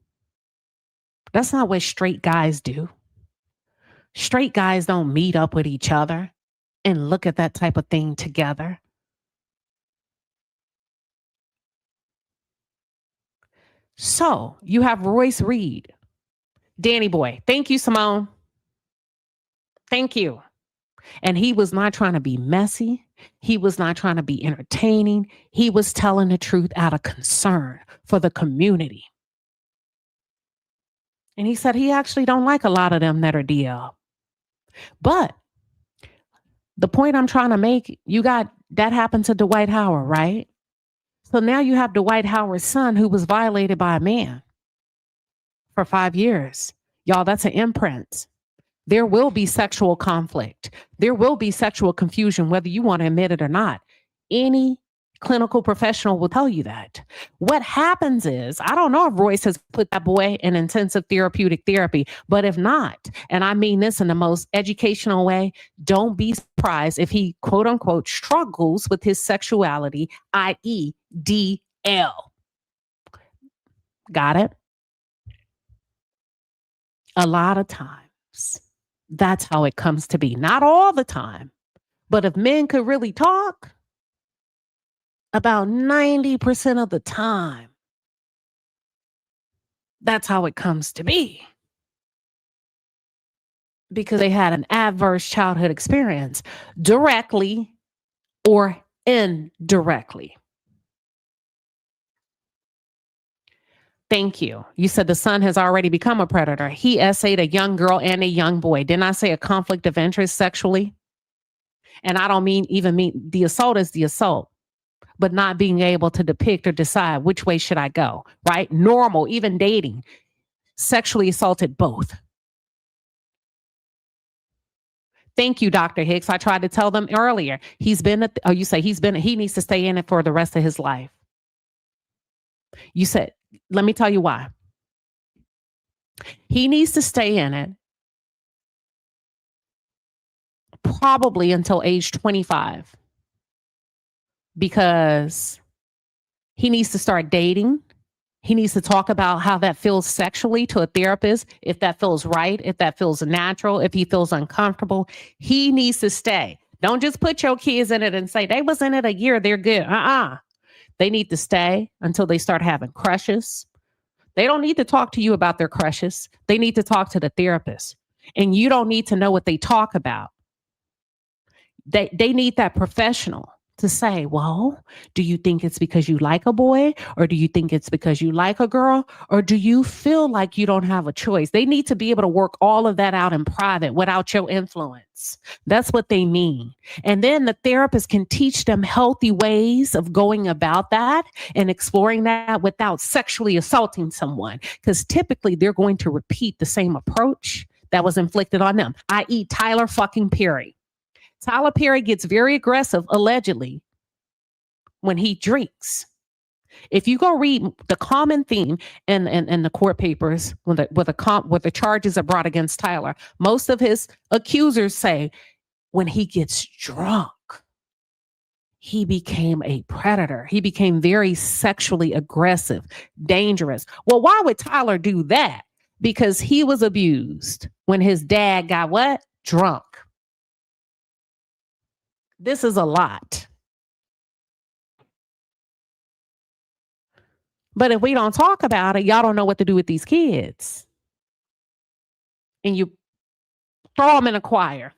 That's not what straight guys do. Straight guys don't meet up with each other and look at that type of thing together. So you have Royce Reed. Danny boy. Thank you, Simone. Thank you. And he was not trying to be messy. He was not trying to be entertaining. He was telling the truth out of concern for the community. And he said he actually don't like a lot of them that are DL. But the point I'm trying to make, you got that happened to Dwight Howard, right? So now you have Dwight Howard's son who was violated by a man for 5 years. Y'all, that's an imprint. There will be sexual conflict. There will be sexual confusion, whether you want to admit it or not. Any clinical professional will tell you that. What happens is, I don't know if Royce has put that boy in intensive therapeutic therapy, but if not, and I mean this in the most educational way, don't be surprised if he, quote unquote, struggles with his sexuality, i.e. DL. Got it? A lot of times, that's how it comes to be. Not all the time, but if men could really talk, about 90% of the time, that's how it comes to be. Because they had an adverse childhood experience, directly or indirectly. Thank you. You said the son has already become a predator. He essayed a young girl and a young boy. Didn't I say a conflict of interest sexually? And I don't mean the assault is the assault, but not being able to depict or decide which way should I go, right? Normal, even dating, sexually assaulted both. Thank you, Dr. Hicks. I tried to tell them earlier. He needs to stay in it for the rest of his life. You said, let me tell you why. He needs to stay in it probably until age 25, because he needs to start dating. He needs to talk about how that feels sexually to a therapist, if that feels right, if that feels natural, if he feels uncomfortable. He needs to stay. Don't just put your kids in it and say, they was in it a year, they're good. They need to stay until they start having crushes. They don't need to talk to you about their crushes. They need to talk to the therapist. And you don't need to know what they talk about. They need that professional to say, well, do you think it's because you like a boy? Or do you think it's because you like a girl? Or do you feel like you don't have a choice? They need to be able to work all of that out in private without your influence. That's what they mean. And then the therapist can teach them healthy ways of going about that and exploring that without sexually assaulting someone. Because typically they're going to repeat the same approach that was inflicted on them, i.e. Tyler fucking Perry. Tyler Perry gets very aggressive, allegedly, when he drinks. If you go read the common theme in the court papers, when the charges are brought against Tyler, most of his accusers say when he gets drunk, he became a predator. He became very sexually aggressive, dangerous. Well, why would Tyler do that? Because he was abused when his dad got what? Drunk. This is a lot. But if we don't talk about it, y'all don't know what to do with these kids. And you throw them in a choir.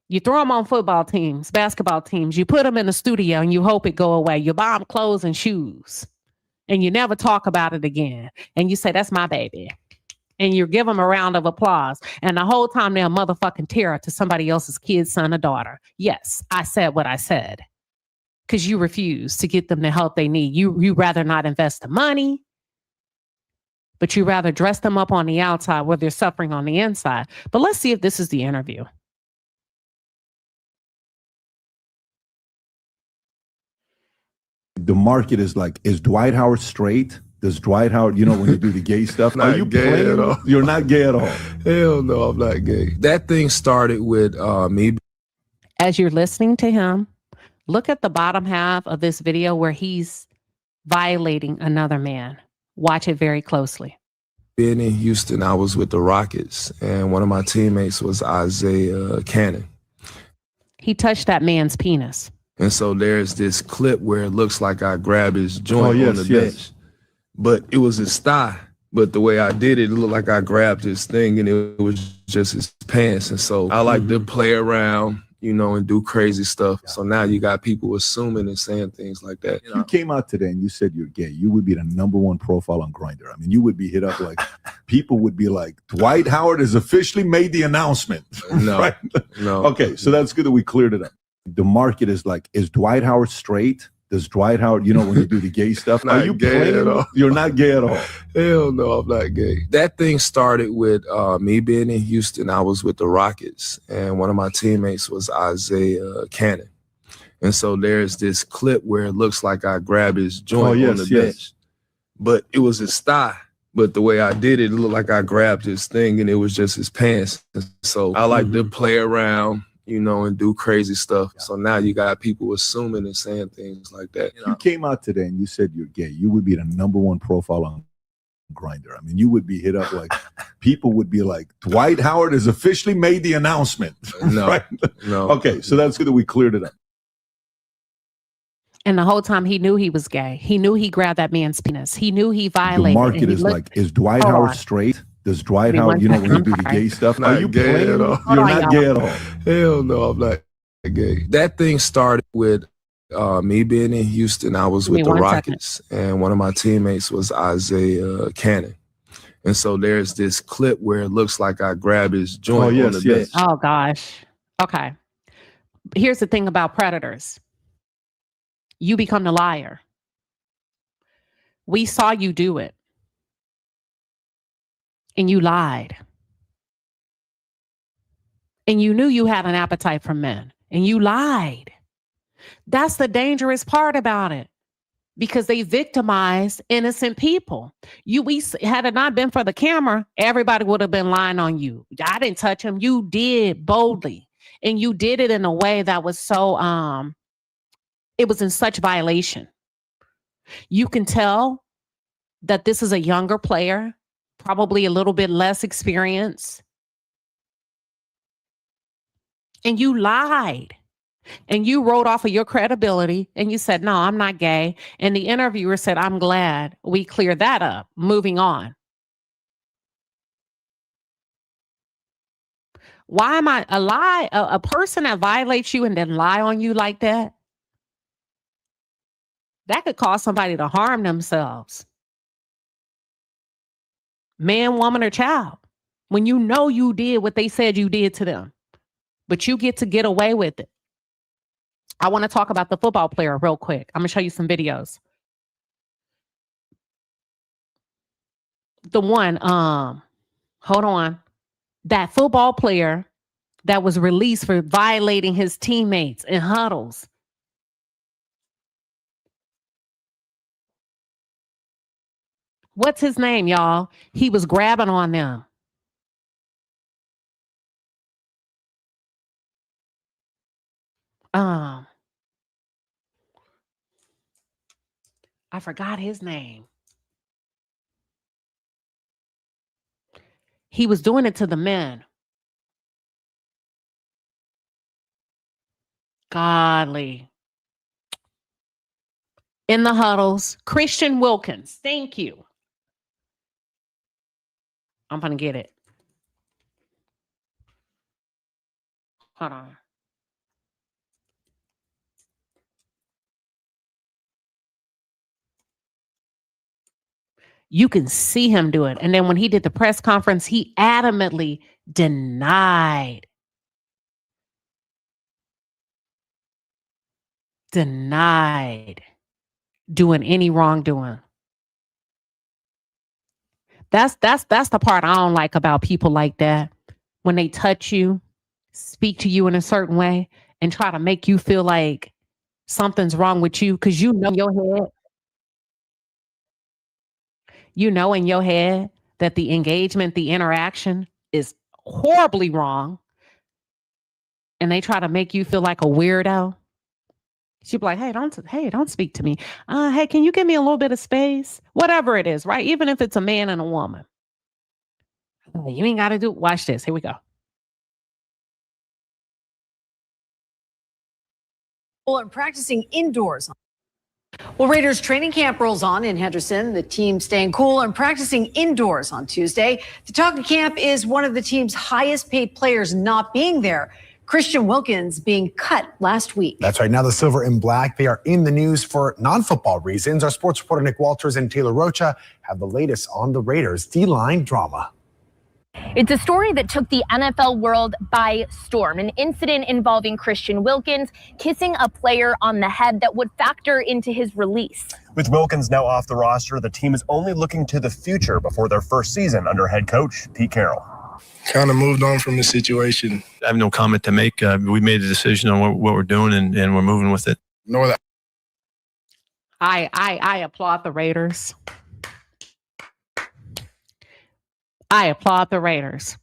You throw them on football teams, basketball teams. You put them in the studio and you hope it go away. You buy them clothes and shoes. And you never talk about it again. And you say, that's my baby. And you give them a round of applause. And the whole time they're a motherfucking terror to somebody else's kid, son, or daughter. Yes, I said what I said. Because you refuse to get them the help they need. You rather not invest the money, but you rather dress them up on the outside where they're suffering on the inside. But let's see if this is the interview. The market is like, is Dwight Howard straight? Does Dwight Howard, when you do the gay stuff, are you gay playing? at all. You're not gay at all. Hell no, I'm not gay. That thing started with me. As you're listening to him, look at the bottom half of this video where he's violating another man. Watch it very closely. Being in Houston, I was with the Rockets, and one of my teammates was Isaiah Cannon. He touched that man's penis. And so there's this clip where it looks like I grabbed his joint on the bench. But it was his thigh. But the way I did it, it looked like I grabbed his thing and it was just his pants. And so I like to play around, and do crazy stuff. So now you got people assuming and saying things like that. You came out today and you said you're gay. You would be the #1 profile on Grindr. I mean, you would be hit up like, people would be like, Dwight Howard has officially made the announcement. No, right? No. Okay, so that's good that we cleared it up. The market is like, is Dwight Howard straight? Does Dwight Howard, when you do the gay stuff, are you gay playing? at all. You're not gay at all. Hell no, I'm not gay. That thing started with me being in Houston. I was with the Rockets, and one of my teammates was Isaiah Cannon. And so there's this clip where it looks like I grabbed his joint on the bench. But it was his thigh. But the way I did it, it looked like I grabbed his thing and it was just his pants. And so I like to play around, and do crazy stuff. So now you got people assuming and saying things like that. You came out today and you said you're gay. You would be the #1 profile on Grindr. I mean, you would be hit up like, people would be like, Dwight Howard has officially made the announcement. No, right? No. Okay, so that's good that we cleared it up. And the whole time he knew he was gay. He knew he grabbed that man's penis. He knew he violated. The market is like, is Dwight Howard straight? Does Dwight Howard, when you do the gay stuff, are you gay playing? at all. You're not gay at all. Hell no, I'm not gay. That thing started with me being in Houston. I was with the Rockets, and one of my teammates was Isaiah Cannon. And so there's this clip where it looks like I grabbed his joint on the bench. Oh, gosh. Okay. Here's the thing about predators. You become the liar. We saw you do it. And you lied. And you knew you had an appetite for men. And you lied. That's the dangerous part about it. Because they victimize innocent people. Had it not been for the camera, everybody would have been lying on you. I didn't touch him. You did boldly. And you did it in a way that was so, it was in such violation. You can tell that this is a younger player, probably a little bit less experience. And you lied. And you wrote off of your credibility and you said, no, I'm not gay. And the interviewer said, I'm glad we cleared that up. Moving on. Why am I a person that violates you and then lie on you like that? That could cause somebody to harm themselves. Man, woman, or child. When you know you did what they said you did to them, but you get away with it. I want to talk about the football player real quick. I'm going to show you some videos. The one, hold on. That football player that was released for violating his teammates in huddles. What's his name, y'all? He was grabbing on them. I forgot his name. He was doing it to the men. Godly. In the huddles. Christian Wilkins. Thank you. I'm going to get it. Hold on. You can see him do it. And then when he did the press conference, he adamantly denied doing any wrongdoing. That's the part I don't like about people like that. When they touch you, speak to you in a certain way, and try to make you feel like something's wrong with you because you know in your head that the engagement, the interaction is horribly wrong. And they try to make you feel like a weirdo. She'd be like, hey, don't speak to me. Hey, can you give me a little bit of space? Whatever it is, right? Even if it's a man and a woman. You ain't got to do, watch this. Here we go. Well, and practicing indoors. Well, Raiders training camp rolls on in Henderson. The team staying cool and practicing indoors on Tuesday. The talk of camp is one of the team's highest paid players not being there. Christian Wilkins being cut last week. That's right. Now the Silver and Black, they are in the news for non-football reasons. Our sports reporter Nick Walters and Taylor Rocha have the latest on the Raiders' D-line drama. It's a story that took the NFL world by storm. An incident involving Christian Wilkins kissing a player on the head that would factor into his release. With Wilkins now off the roster, the team is only looking to the future before their first season under head coach Pete Carroll. Kind of moved on from the situation. I have no comment to make. We made a decision on what we're doing, and we're moving with it. No, that I applaud the Raiders. I applaud the Raiders.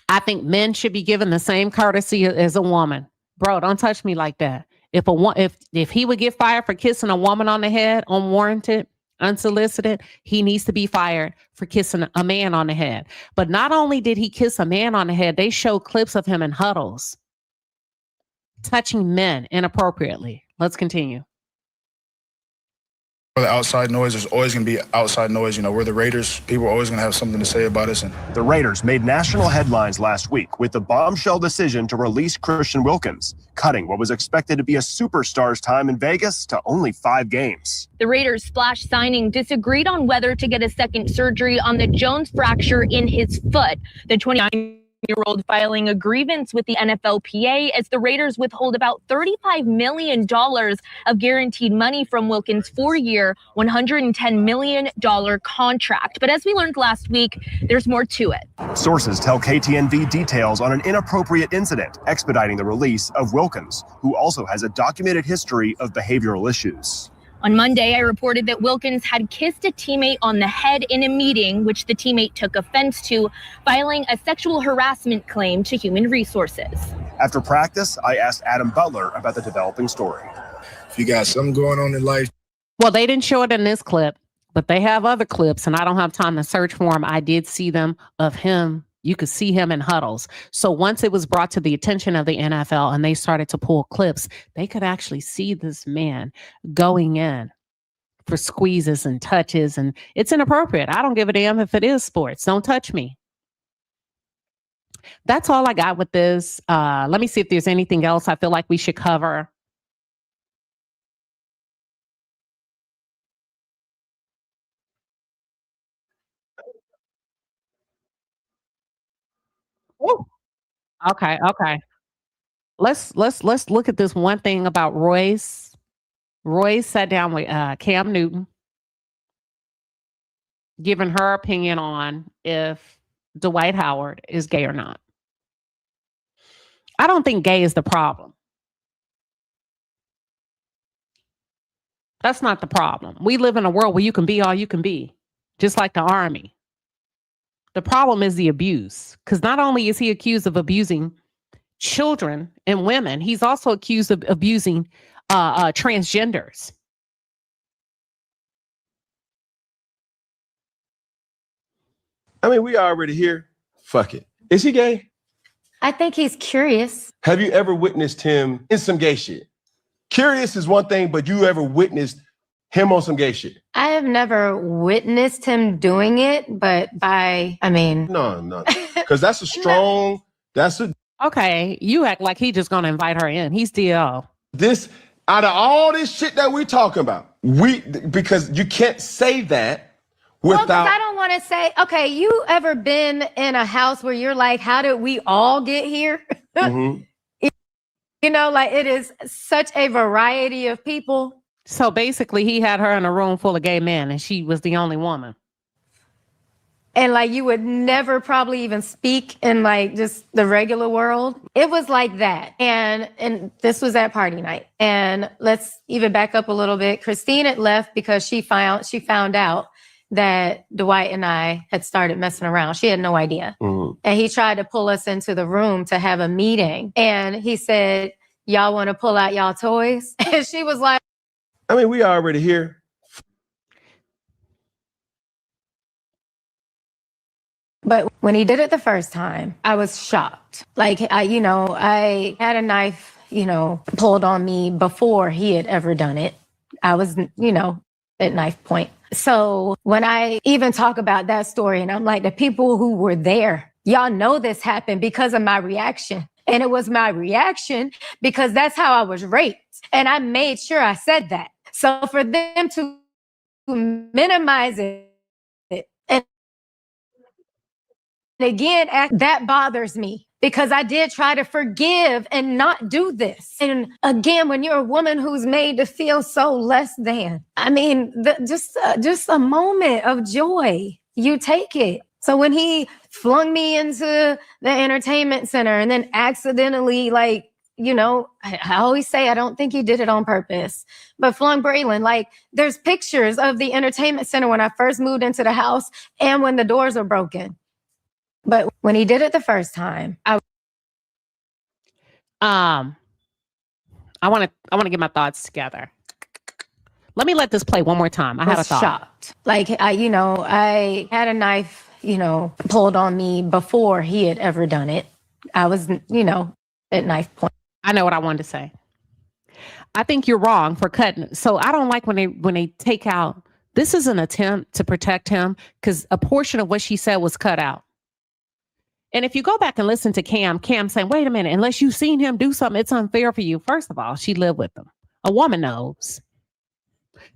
I think men should be given the same courtesy as a woman. Bro, don't touch me like that. If he would get fired for kissing a woman on the head, unwarranted, unsolicited, he needs to be fired for kissing a man on the head. But not only did he kiss a man on the head, they show clips of him in huddles touching men inappropriately. Let's continue. the outside noise, there's always going to be outside noise. You know, we're the Raiders. People are always going to have something to say about us. And the Raiders made national headlines last week with the bombshell decision to release Christian Wilkins, cutting what was expected to be a superstar's time in Vegas to only 5 games. The Raiders splash signing disagreed on whether to get a second surgery on the Jones fracture in his foot. The 29-year-old filing a grievance with the NFLPA as the Raiders withhold about $35 million of guaranteed money from Wilkins' 4-year, $110 million contract. But as we learned last week, there's more to it. Sources tell KTNV details on an inappropriate incident, expediting the release of Wilkins, who also has a documented history of behavioral issues. On Monday, I reported that Wilkins had kissed a teammate on the head in a meeting, which the teammate took offense to, filing a sexual harassment claim to Human Resources. After practice, I asked Adam Butler about the developing story. if you got something going on in life. Well, they didn't show it in this clip, But they have other clips, and I don't have time to search for them. I did see them of him. You could see him in huddles. So once it was brought to the attention of the NFL and they started to pull clips, they could actually see this man going in for squeezes and touches, and it's inappropriate. I don't give a damn if it is sports. Don't touch me. That's all I got with this. Let me see if there's anything else I feel like we should cover. Ooh. Okay. Let's look at this one thing about Royce. Royce sat down with Cam Newton, giving her opinion on if Dwight Howard is gay or not. I don't think gay is the problem. That's not the problem. We live in a world where you can be all you can be, just like the Army. The problem is the abuse, because not only is he accused of abusing children and women, he's also accused of abusing transgenders. I mean, we already here. Fuck it. Is he gay? I think he's curious. Have you ever witnessed him in some gay shit? Curious is one thing, but you ever witnessed him on some gay shit? I have never witnessed him doing it, but No. Because that's a strong, Okay, you act like he just gonna invite her in. He's DL. This, out of all this shit that we talking about, because you can't say that without. Well, I don't want to say, okay, you ever been in a house where you're like, how did we all get here? Mm-hmm. You know, like it is such a variety of people. So basically he had her in a room full of gay men and she was the only woman. And like you would never probably even speak in like just the regular world. It was like that. And this was at party night. And let's even back up a little bit. Christine had left because she found out that Dwight and I had started messing around. She had no idea. Mm-hmm. And he tried to pull us into the room to have a meeting. And he said, y'all want to pull out y'all toys? And she was like, I mean, we already here. But when he did it the first time, I was shocked. Like, I had a knife, pulled on me before he had ever done it. I was, at knife point. So when I even talk about that story, and I'm like, the people who were there, y'all know this happened because of my reaction. And it was my reaction because that's how I was raped. And I made sure I said that. So for them to minimize it, and again, that bothers me because I did try to forgive and not do this. And again, when you're a woman who's made to feel so less than, just a moment of joy, you take it. So when he flung me into the entertainment center and then accidentally, I always say I don't think he did it on purpose, but flung Braylon, there's pictures of the entertainment center when I first moved into the house and when the doors were broken. But when he did it the first time, I want to get my thoughts together. Let me let this play one more time. I had a thought. Shocked. I had a knife, pulled on me before he had ever done it. I was, at knife point. I know what I wanted to say. I think you're wrong for cutting. So I don't like when they take out. This is an attempt to protect him because a portion of what she said was cut out. And if you go back and listen to Cam saying, wait a minute, unless you've seen him do something, it's unfair for you. First of all, she lived with him. A woman knows.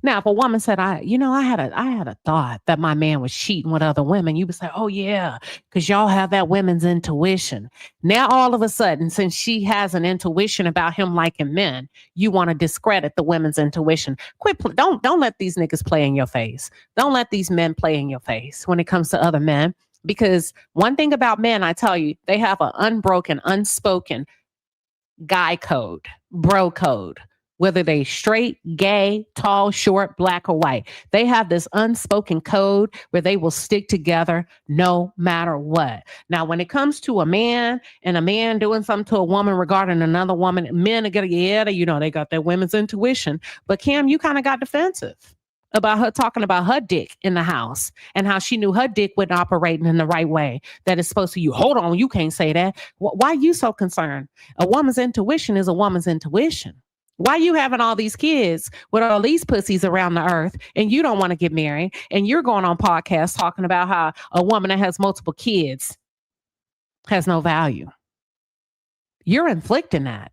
Now, if a woman said, I had a thought that my man was cheating with other women, you would say, oh yeah, because y'all have that women's intuition. Now, all of a sudden, since she has an intuition about him liking men, you want to discredit the women's intuition. Don't let these niggas play in your face. Don't let these men play in your face when it comes to other men. Because one thing about men, I tell you, they have an unbroken, unspoken guy code, bro code. Whether they straight, gay, tall, short, black, or white. They have this unspoken code where they will stick together no matter what. Now, when it comes to a man and a man doing something to a woman regarding another woman, men are going to, they got their women's intuition. But Cam, you kind of got defensive about her talking about her dick in the house and how she knew her dick wasn't operating in the right way that it's supposed to. You hold on, you can't say that. Why are you so concerned? A woman's intuition is a woman's intuition. Why you having all these kids with all these pussies around the earth and you don't want to get married and you're going on podcasts talking about how a woman that has multiple kids has no value? You're inflicting that.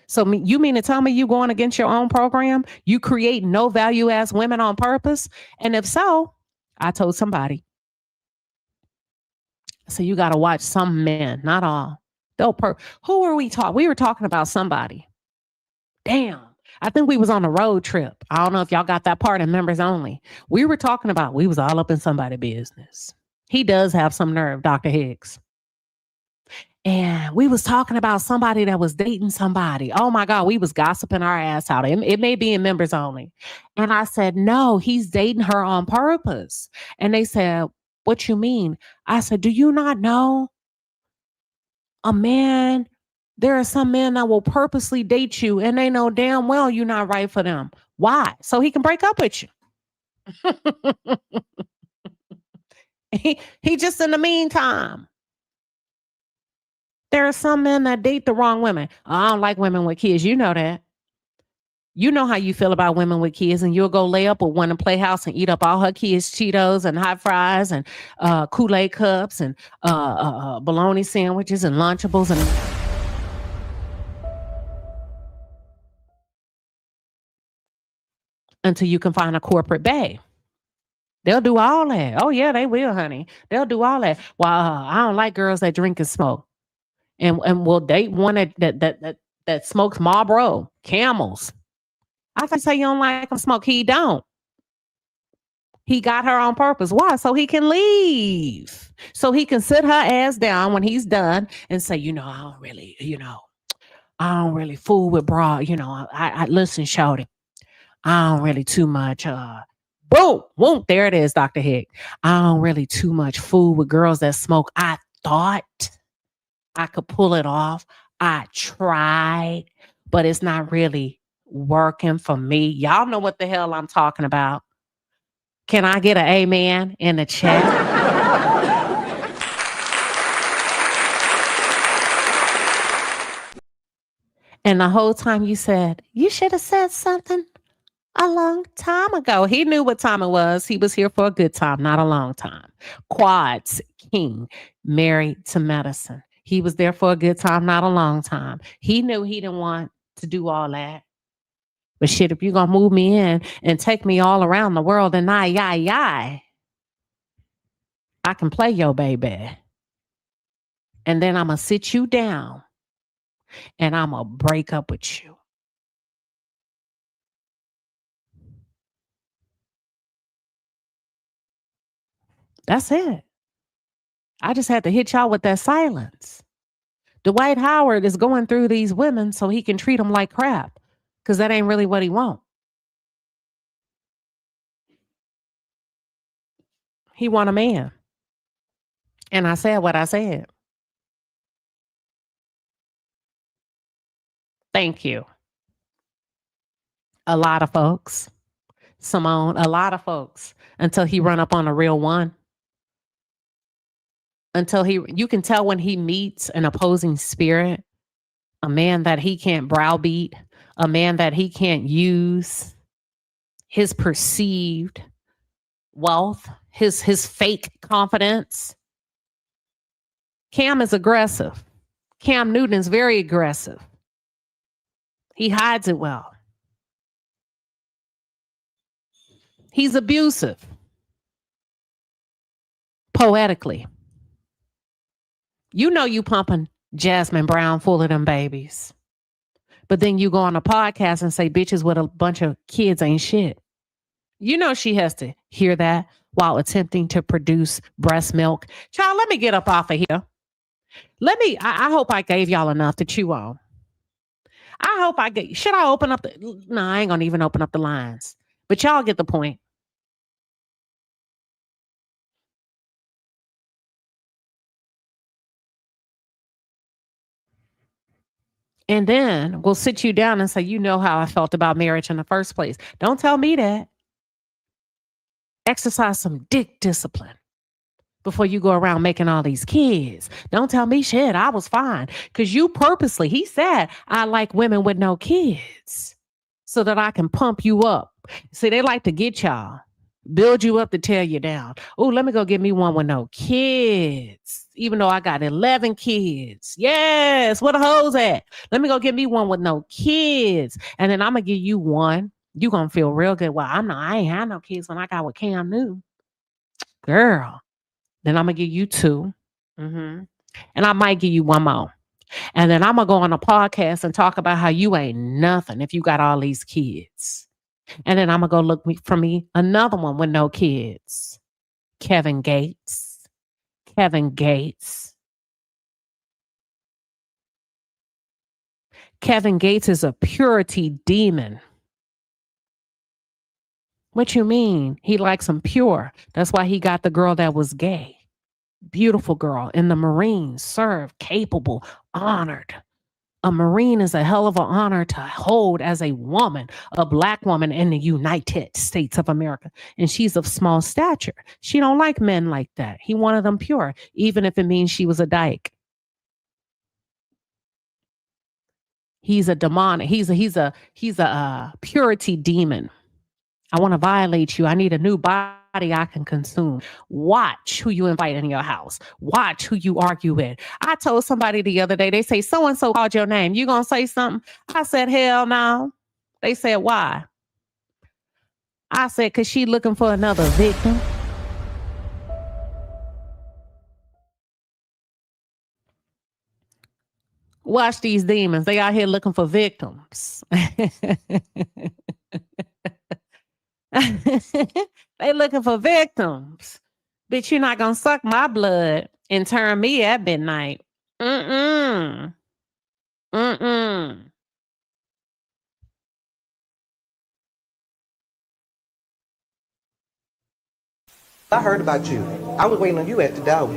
So you mean to tell me you going against your own program? You create no value as women on purpose? And if so, I told somebody. So you got to watch some men, not all. Who are we talking? We were talking about somebody. Damn. I think we was on a road trip. I don't know if y'all got that part in members only. We were talking about, we was all up in somebody's business. He does have some nerve, Dr. Higgs. And we was talking about somebody that was dating somebody. Oh my God, we was gossiping our ass out. It may be in members only. And I said, no, he's dating her on purpose. And they said, what you mean? I said, do you not know a man? There are some men that will purposely date you and they know damn well you're not right for them. Why? So he can break up with you. He just in the meantime. There are some men that date the wrong women. I don't like women with kids. You know that. You know how you feel about women with kids, and you'll go lay up with one in Playhouse and eat up all her kids' Cheetos and hot fries and Kool-Aid cups and bologna sandwiches and Lunchables and until you can find a corporate bae. They'll do all that. Oh yeah, they will, honey. They'll do all that. Well, I don't like girls that drink and smoke. And we'll date one that smokes Marlboro, Camels. I can say you don't like him smoke. He don't. He got her on purpose. Why? So he can leave. So he can sit her ass down when he's done and say, I don't really fool with bra. I listen, shorty. I don't really too much. Boom. There it is, Dr. Hick. I don't really too much fool with girls that smoke. I thought I could pull it off. I tried, but it's not really working for me. Y'all know what the hell I'm talking about. Can I get an amen in the chat? And the whole time you said, you should have said something a long time ago. He knew what time it was. He was here for a good time, not a long time. Quads King, married to medicine. He was there for a good time, not a long time. He knew he didn't want to do all that. But shit, if you're going to move me in and take me all around the world and I can play your baby. And then I'm going to sit you down and I'm going to break up with you. That's it. I just had to hit y'all with that silence. Dwight Howard is going through these women so he can treat them like crap, because that ain't really what he wants. He want a man. And I said what I said. Thank you. A lot of folks. Simone, a lot of folks. Until he run up on a real one. You can tell when he meets an opposing spirit, a man that he can't browbeat, a man that he can't use, his perceived wealth, his fake confidence. Cam is aggressive. Cam Newton is very aggressive. He hides it well. He's abusive. Poetically. You know you pumping Jasmine Brown full of them babies. But then you go on a podcast and say bitches with a bunch of kids ain't shit. You know she has to hear that while attempting to produce breast milk. Child, let me get up off of here. I hope I gave y'all enough to chew on. Should I open up no, I ain't gonna even open up the lines. But y'all get the point. And then we'll sit you down and say, you know how I felt about marriage in the first place. Don't tell me that. Exercise some dick discipline before you go around making all these kids. Don't tell me shit. I was fine. Because you purposely, he said, I like women with no kids so that I can pump you up. See, they like to get y'all, build you up to tear you down. Oh, let me go get me one with no kids, even though I got 11 kids. Yes, where the hoes at? Let me go get me one with no kids. And then I'm going to give you one. You going to feel real good. Well, I ain't had no kids when I got with Cam Newton. Girl. Then I'm going to give you 2. And I might give you one more. And then I'm going to go on a podcast and talk about how you ain't nothing if you got all these kids. And then I'm going to go look for me another one with no kids. Kevin Gates. Kevin Gates. Kevin Gates is a purity demon. What you mean? He likes them pure. That's why he got the girl that was gay. Beautiful girl in the Marines, served, capable, honored. A Marine is a hell of an honor to hold as a woman, a black woman in the United States of America. And she's of small stature. She don't like men like that. He wanted them pure, even if it means she was a dyke. He's a demonic. He's a purity demon. I want to violate you. I need a new body I can consume. Watch who you invite in your house. Watch who you argue with. I told somebody the other day, they say, so-and-so called your name. You going to say something? I said, hell no. They said, why? I said, because she looking for another victim. Watch these demons. They out here looking for victims. They looking for victims. Bitch, you're not gonna suck my blood and turn me at midnight. I heard about you. I was waiting on you at the door.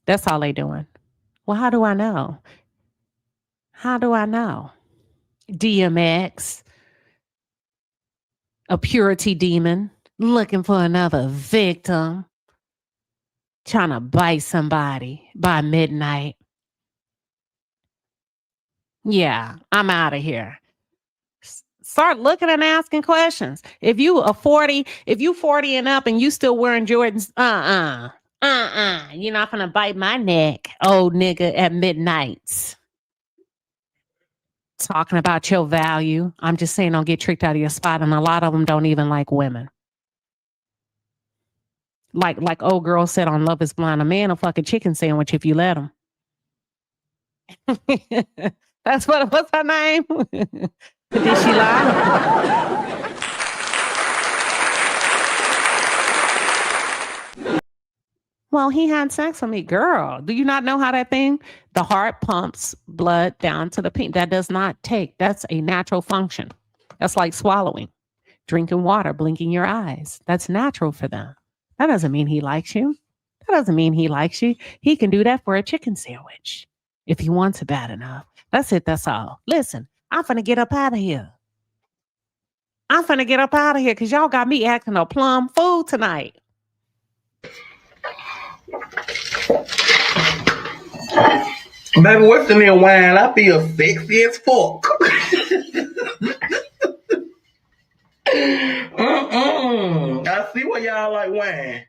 That's all they doing. Well, how do I know? How do I know? DMX, a purity demon, looking for another victim, trying to bite somebody by midnight. Yeah, I'm out of here. Start looking and asking questions. If you 40 and up and you still wearing Jordans, you're not gonna bite my neck, old nigga, at midnight. Talking about your value. I'm just saying, don't get tricked out of your spot. And a lot of them don't even like women. Like old girl said on Love is Blind, a man will fuck a chicken sandwich if you let him. What's her name? Did she lie? Well, he had sex with me. Girl, do you not know how that thing, the heart pumps blood down to the penis? That does not take, that's a natural function. That's like swallowing, drinking water, blinking your eyes. That's natural for them. That doesn't mean he likes you. That doesn't mean he likes you. He can do that for a chicken sandwich if he wants it bad enough. That's it. That's all. Listen, I'm finna get up out of here. Because y'all got me acting a plum fool tonight. Baby, what's in there wine? I feel sexy as fuck. I see why y'all like wine.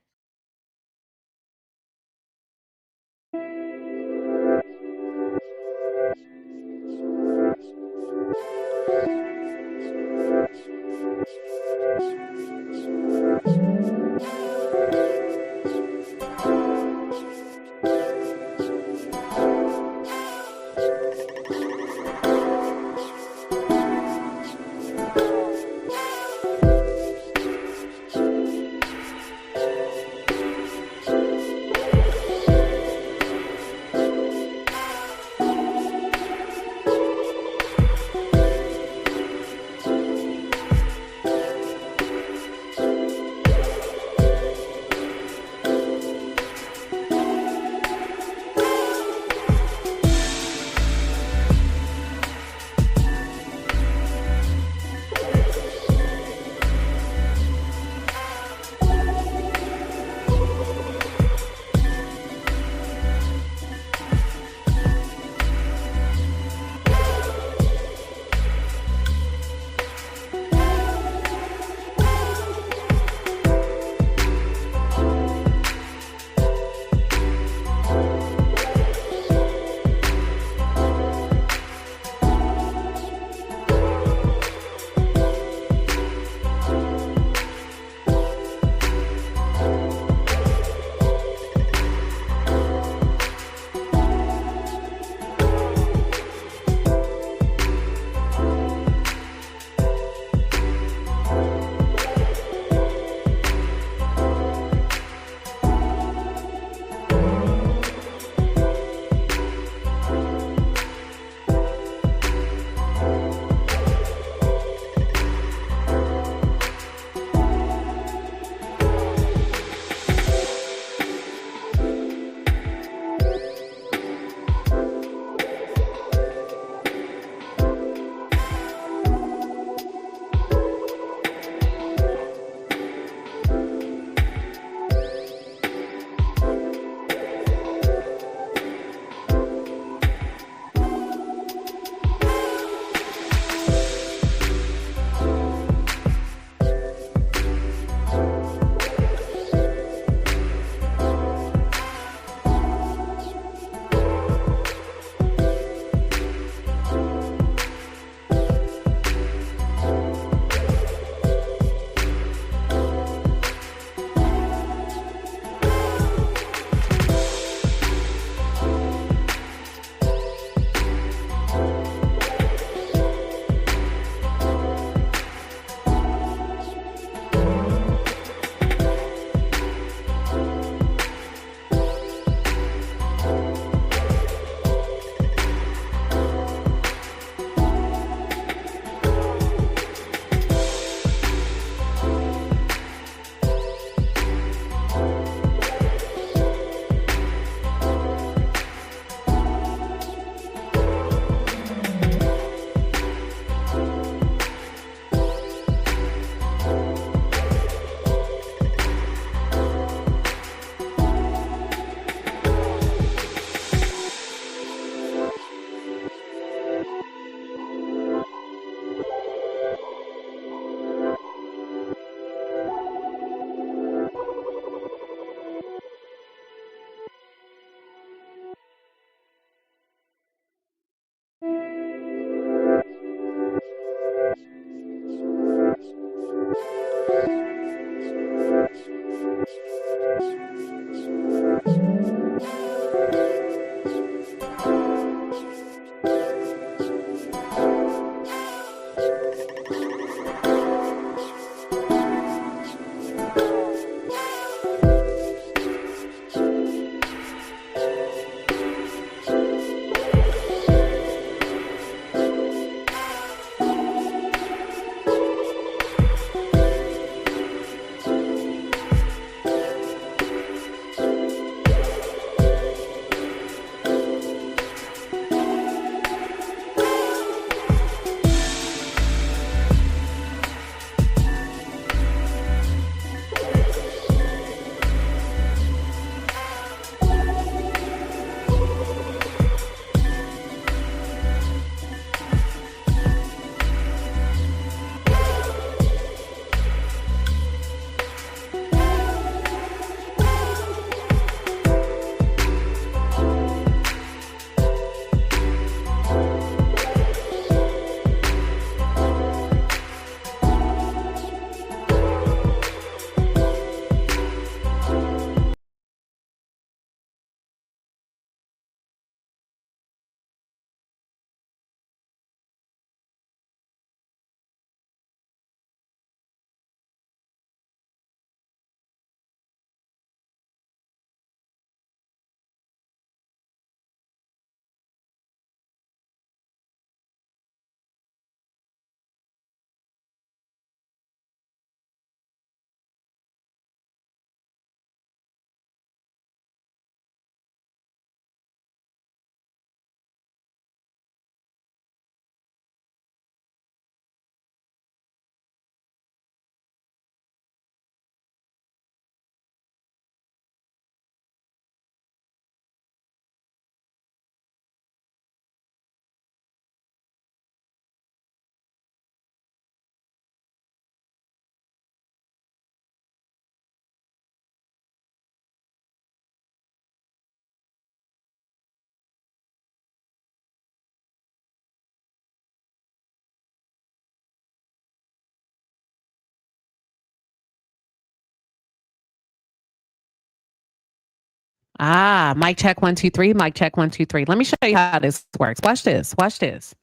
Mic check 1 2 3. Mic check 1 2 3. Let me show you how this works. Watch this. Watch this.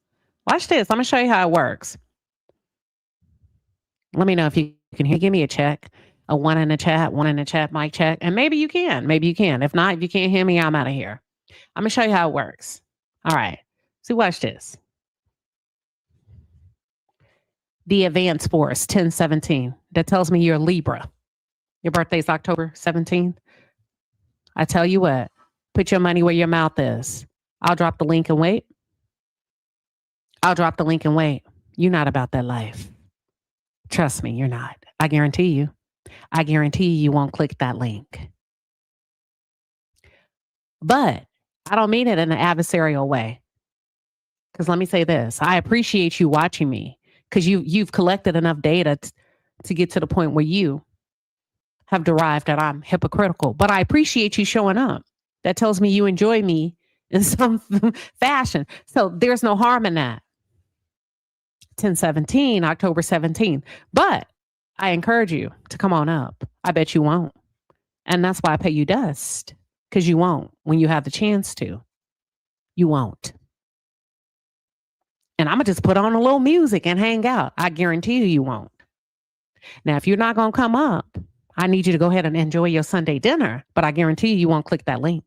Watch this. I'm gonna show you how it works. Let me know if you can hear. Give me a check. A 1 in the chat, 1 in the chat, mic check. And maybe you can. Maybe you can. If not, if you can't hear me, I'm out of here. I'm gonna show you how it works. All right. So watch this. The advanced force 1017. That tells me you're Libra. Your birthday's October 17th. I tell you what, put your money where your mouth is. I'll drop the link and wait. I'll drop the link and wait. You're not about that life. Trust me, you're not. I guarantee you. I guarantee you won't click that link. But I don't mean it in an adversarial way. Because let me say this. I appreciate you watching me because you've collected enough data to get to the point where you have derived that I'm hypocritical. But I appreciate you showing up. That tells me you enjoy me in some fashion. So there's no harm in that. 1017, October 17th. But I encourage you to come on up. I bet you won't. And that's why I pay you dust. Because you won't when you have the chance to. You won't. And I'm going to just put on a little music and hang out. I guarantee you won't. Now, if you're not going to come up, I need you to go ahead and enjoy your Sunday dinner. But I guarantee you won't click that link.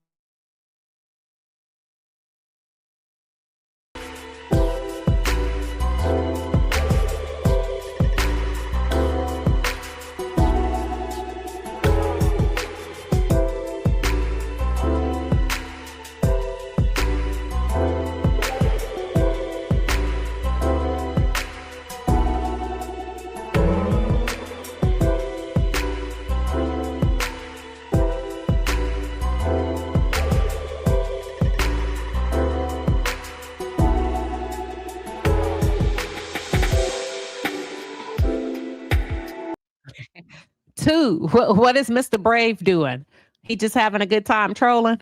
Two, what is Mr. Brave doing? He just having a good time trolling?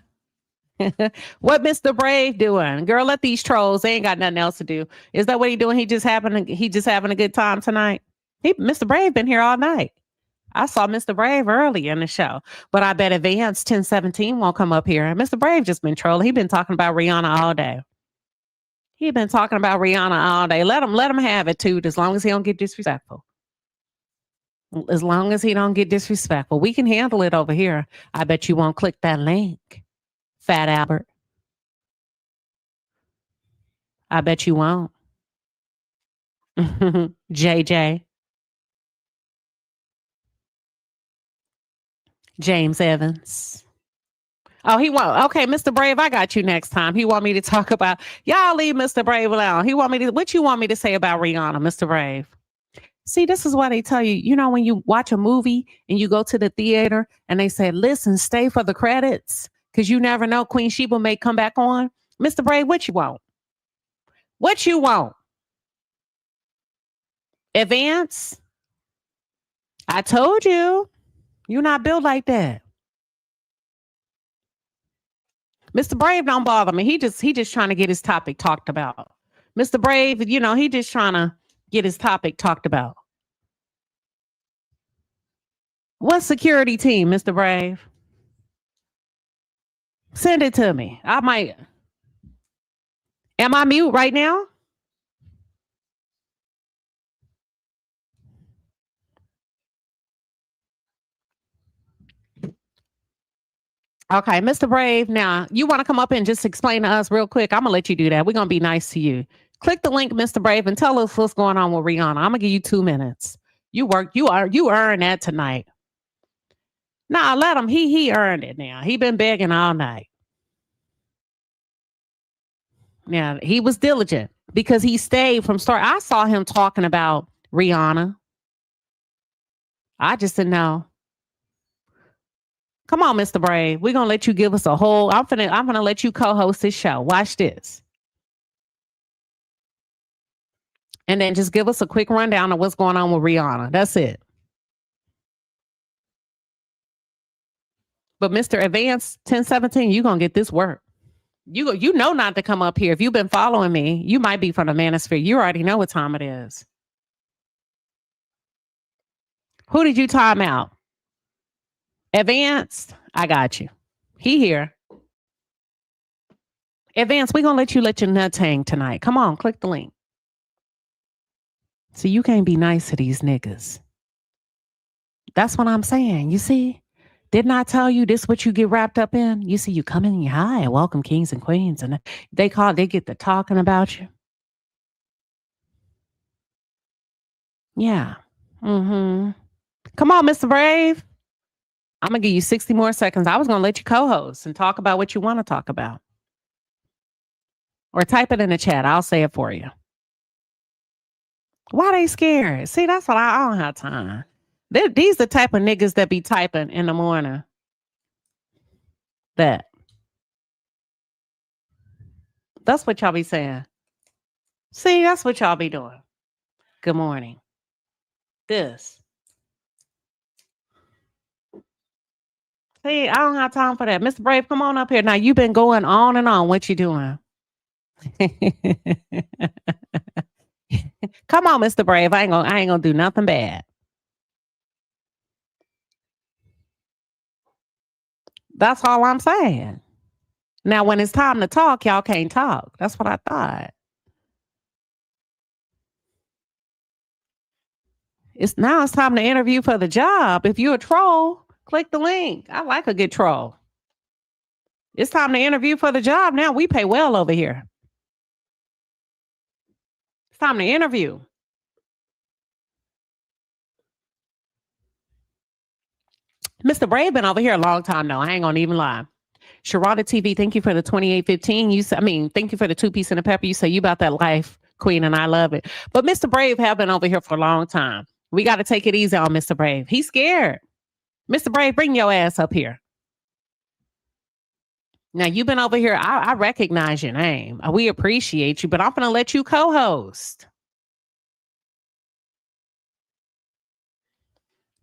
What Mr. Brave doing? Girl, let these trolls. They ain't got nothing else to do. Is that what he doing? He just having a good time tonight? Mr. Brave been here all night. I saw Mr. Brave early in the show, but I bet Advanced 1017 won't come up here. And Mr. Brave just been trolling. He been talking about Rihanna all day. He been talking about Rihanna all day. Let him have it too, as long as he don't get disrespectful. As long as he don't get disrespectful, we can handle it over here. I bet you won't click that link, Fat Albert. I bet you won't. JJ. James Evans. Oh, he won't. Okay, Mr. Brave, I got you next time. He want me to talk about, y'all leave Mr. Brave alone. What you want me to say about Rihanna, Mr. Brave? See, this is why they tell you, when you watch a movie and you go to the theater and they say, listen, stay for the credits because you never know, Queen Sheba may come back on. Mr. Brave, what you want? What you want? Advance? I told you, you're not built like that. Mr. Brave don't bother me. He just trying to get his topic talked about. Mr. Brave, he just trying to get his topic talked about. What security team, Mr. Brave? Send it to me. I might. Am I mute right now? Okay, Mr. Brave, now you want to come up and just explain to us real quick? I'm going to let you do that. We're going to be nice to you. Click the link, Mr. Brave, and tell us what's going on with Rihanna. I'm going to give you 2 minutes. You earned that tonight. Nah, let him. He earned it now. He been begging all night. Now, he was diligent because he stayed from start. I saw him talking about Rihanna. I just didn't know. Come on, Mr. Brave. We're going to let you give us a whole, I'm gonna let you co-host this show. Watch this. And then just give us a quick rundown of what's going on with Rihanna. That's it. But Mr. Advance 1017, you're going to get this work. You know not to come up here. If you've been following me, you might be from the manosphere. You already know what time it is. Who did you time out? Advanced, I got you. He here. Advance, we're going to let you let your nuts hang tonight. Come on, click the link. See, you can't be nice to these niggas. That's what I'm saying. You see? Didn't I tell you this what you get wrapped up in? You see, you come in and you hi and welcome kings and queens. And they get to talking about you. Yeah. Mm-hmm. Come on, Mr. Brave. I'm going to give you 60 more seconds. I was going to let you co-host and talk about what you want to talk about. Or type it in the chat. I'll say it for you. Why they scared? See, that's what I don't have time. These the type of niggas that be typing in the morning. That's what y'all be saying. See, that's what y'all be doing. Good morning. This. See, I don't have time for that. Mr. Brave, come on up here. Now, you've been going on and on. What you doing? Come on, Mr. Brave. I ain't gonna do nothing bad. That's all I'm saying. Now, when it's time to talk, y'all can't talk. That's what I thought. It's time to interview for the job. If you're a troll, click the link. I like a good troll. It's time to interview for the job. Now we pay well over here. It's time to interview. Mr. Brave been over here a long time though. I ain't gonna even lie. Sharada TV, thank you for the 2815. Thank you for the 2-piece and a pepper. You say you about that life, Queen, and I love it. But Mr. Brave have been over here for a long time. We got to take it easy on Mr. Brave. He's scared. Mr. Brave, bring your ass up here. Now, you've been over here. I recognize your name. We appreciate you, but I'm going to let you co-host.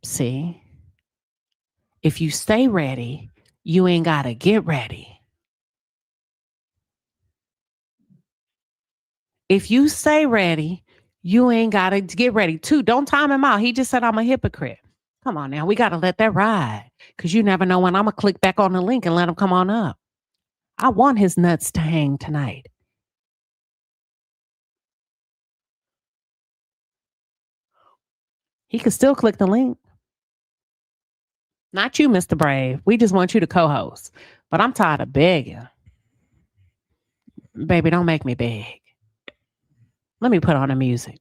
See? If you stay ready, you ain't got to get ready. If you stay ready, you ain't got to get ready. Too, don't time him out. He just said I'm a hypocrite. Come on now. We got to let that ride because you never know when I'm going to click back on the link and let him come on up. I want his nuts to hang tonight. He could still click the link. Not you, Mr. Brave. We just want you to co-host. But I'm tired of begging. Baby, don't make me beg. Let me put on the music.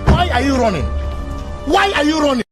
Why are you running? Why are you running?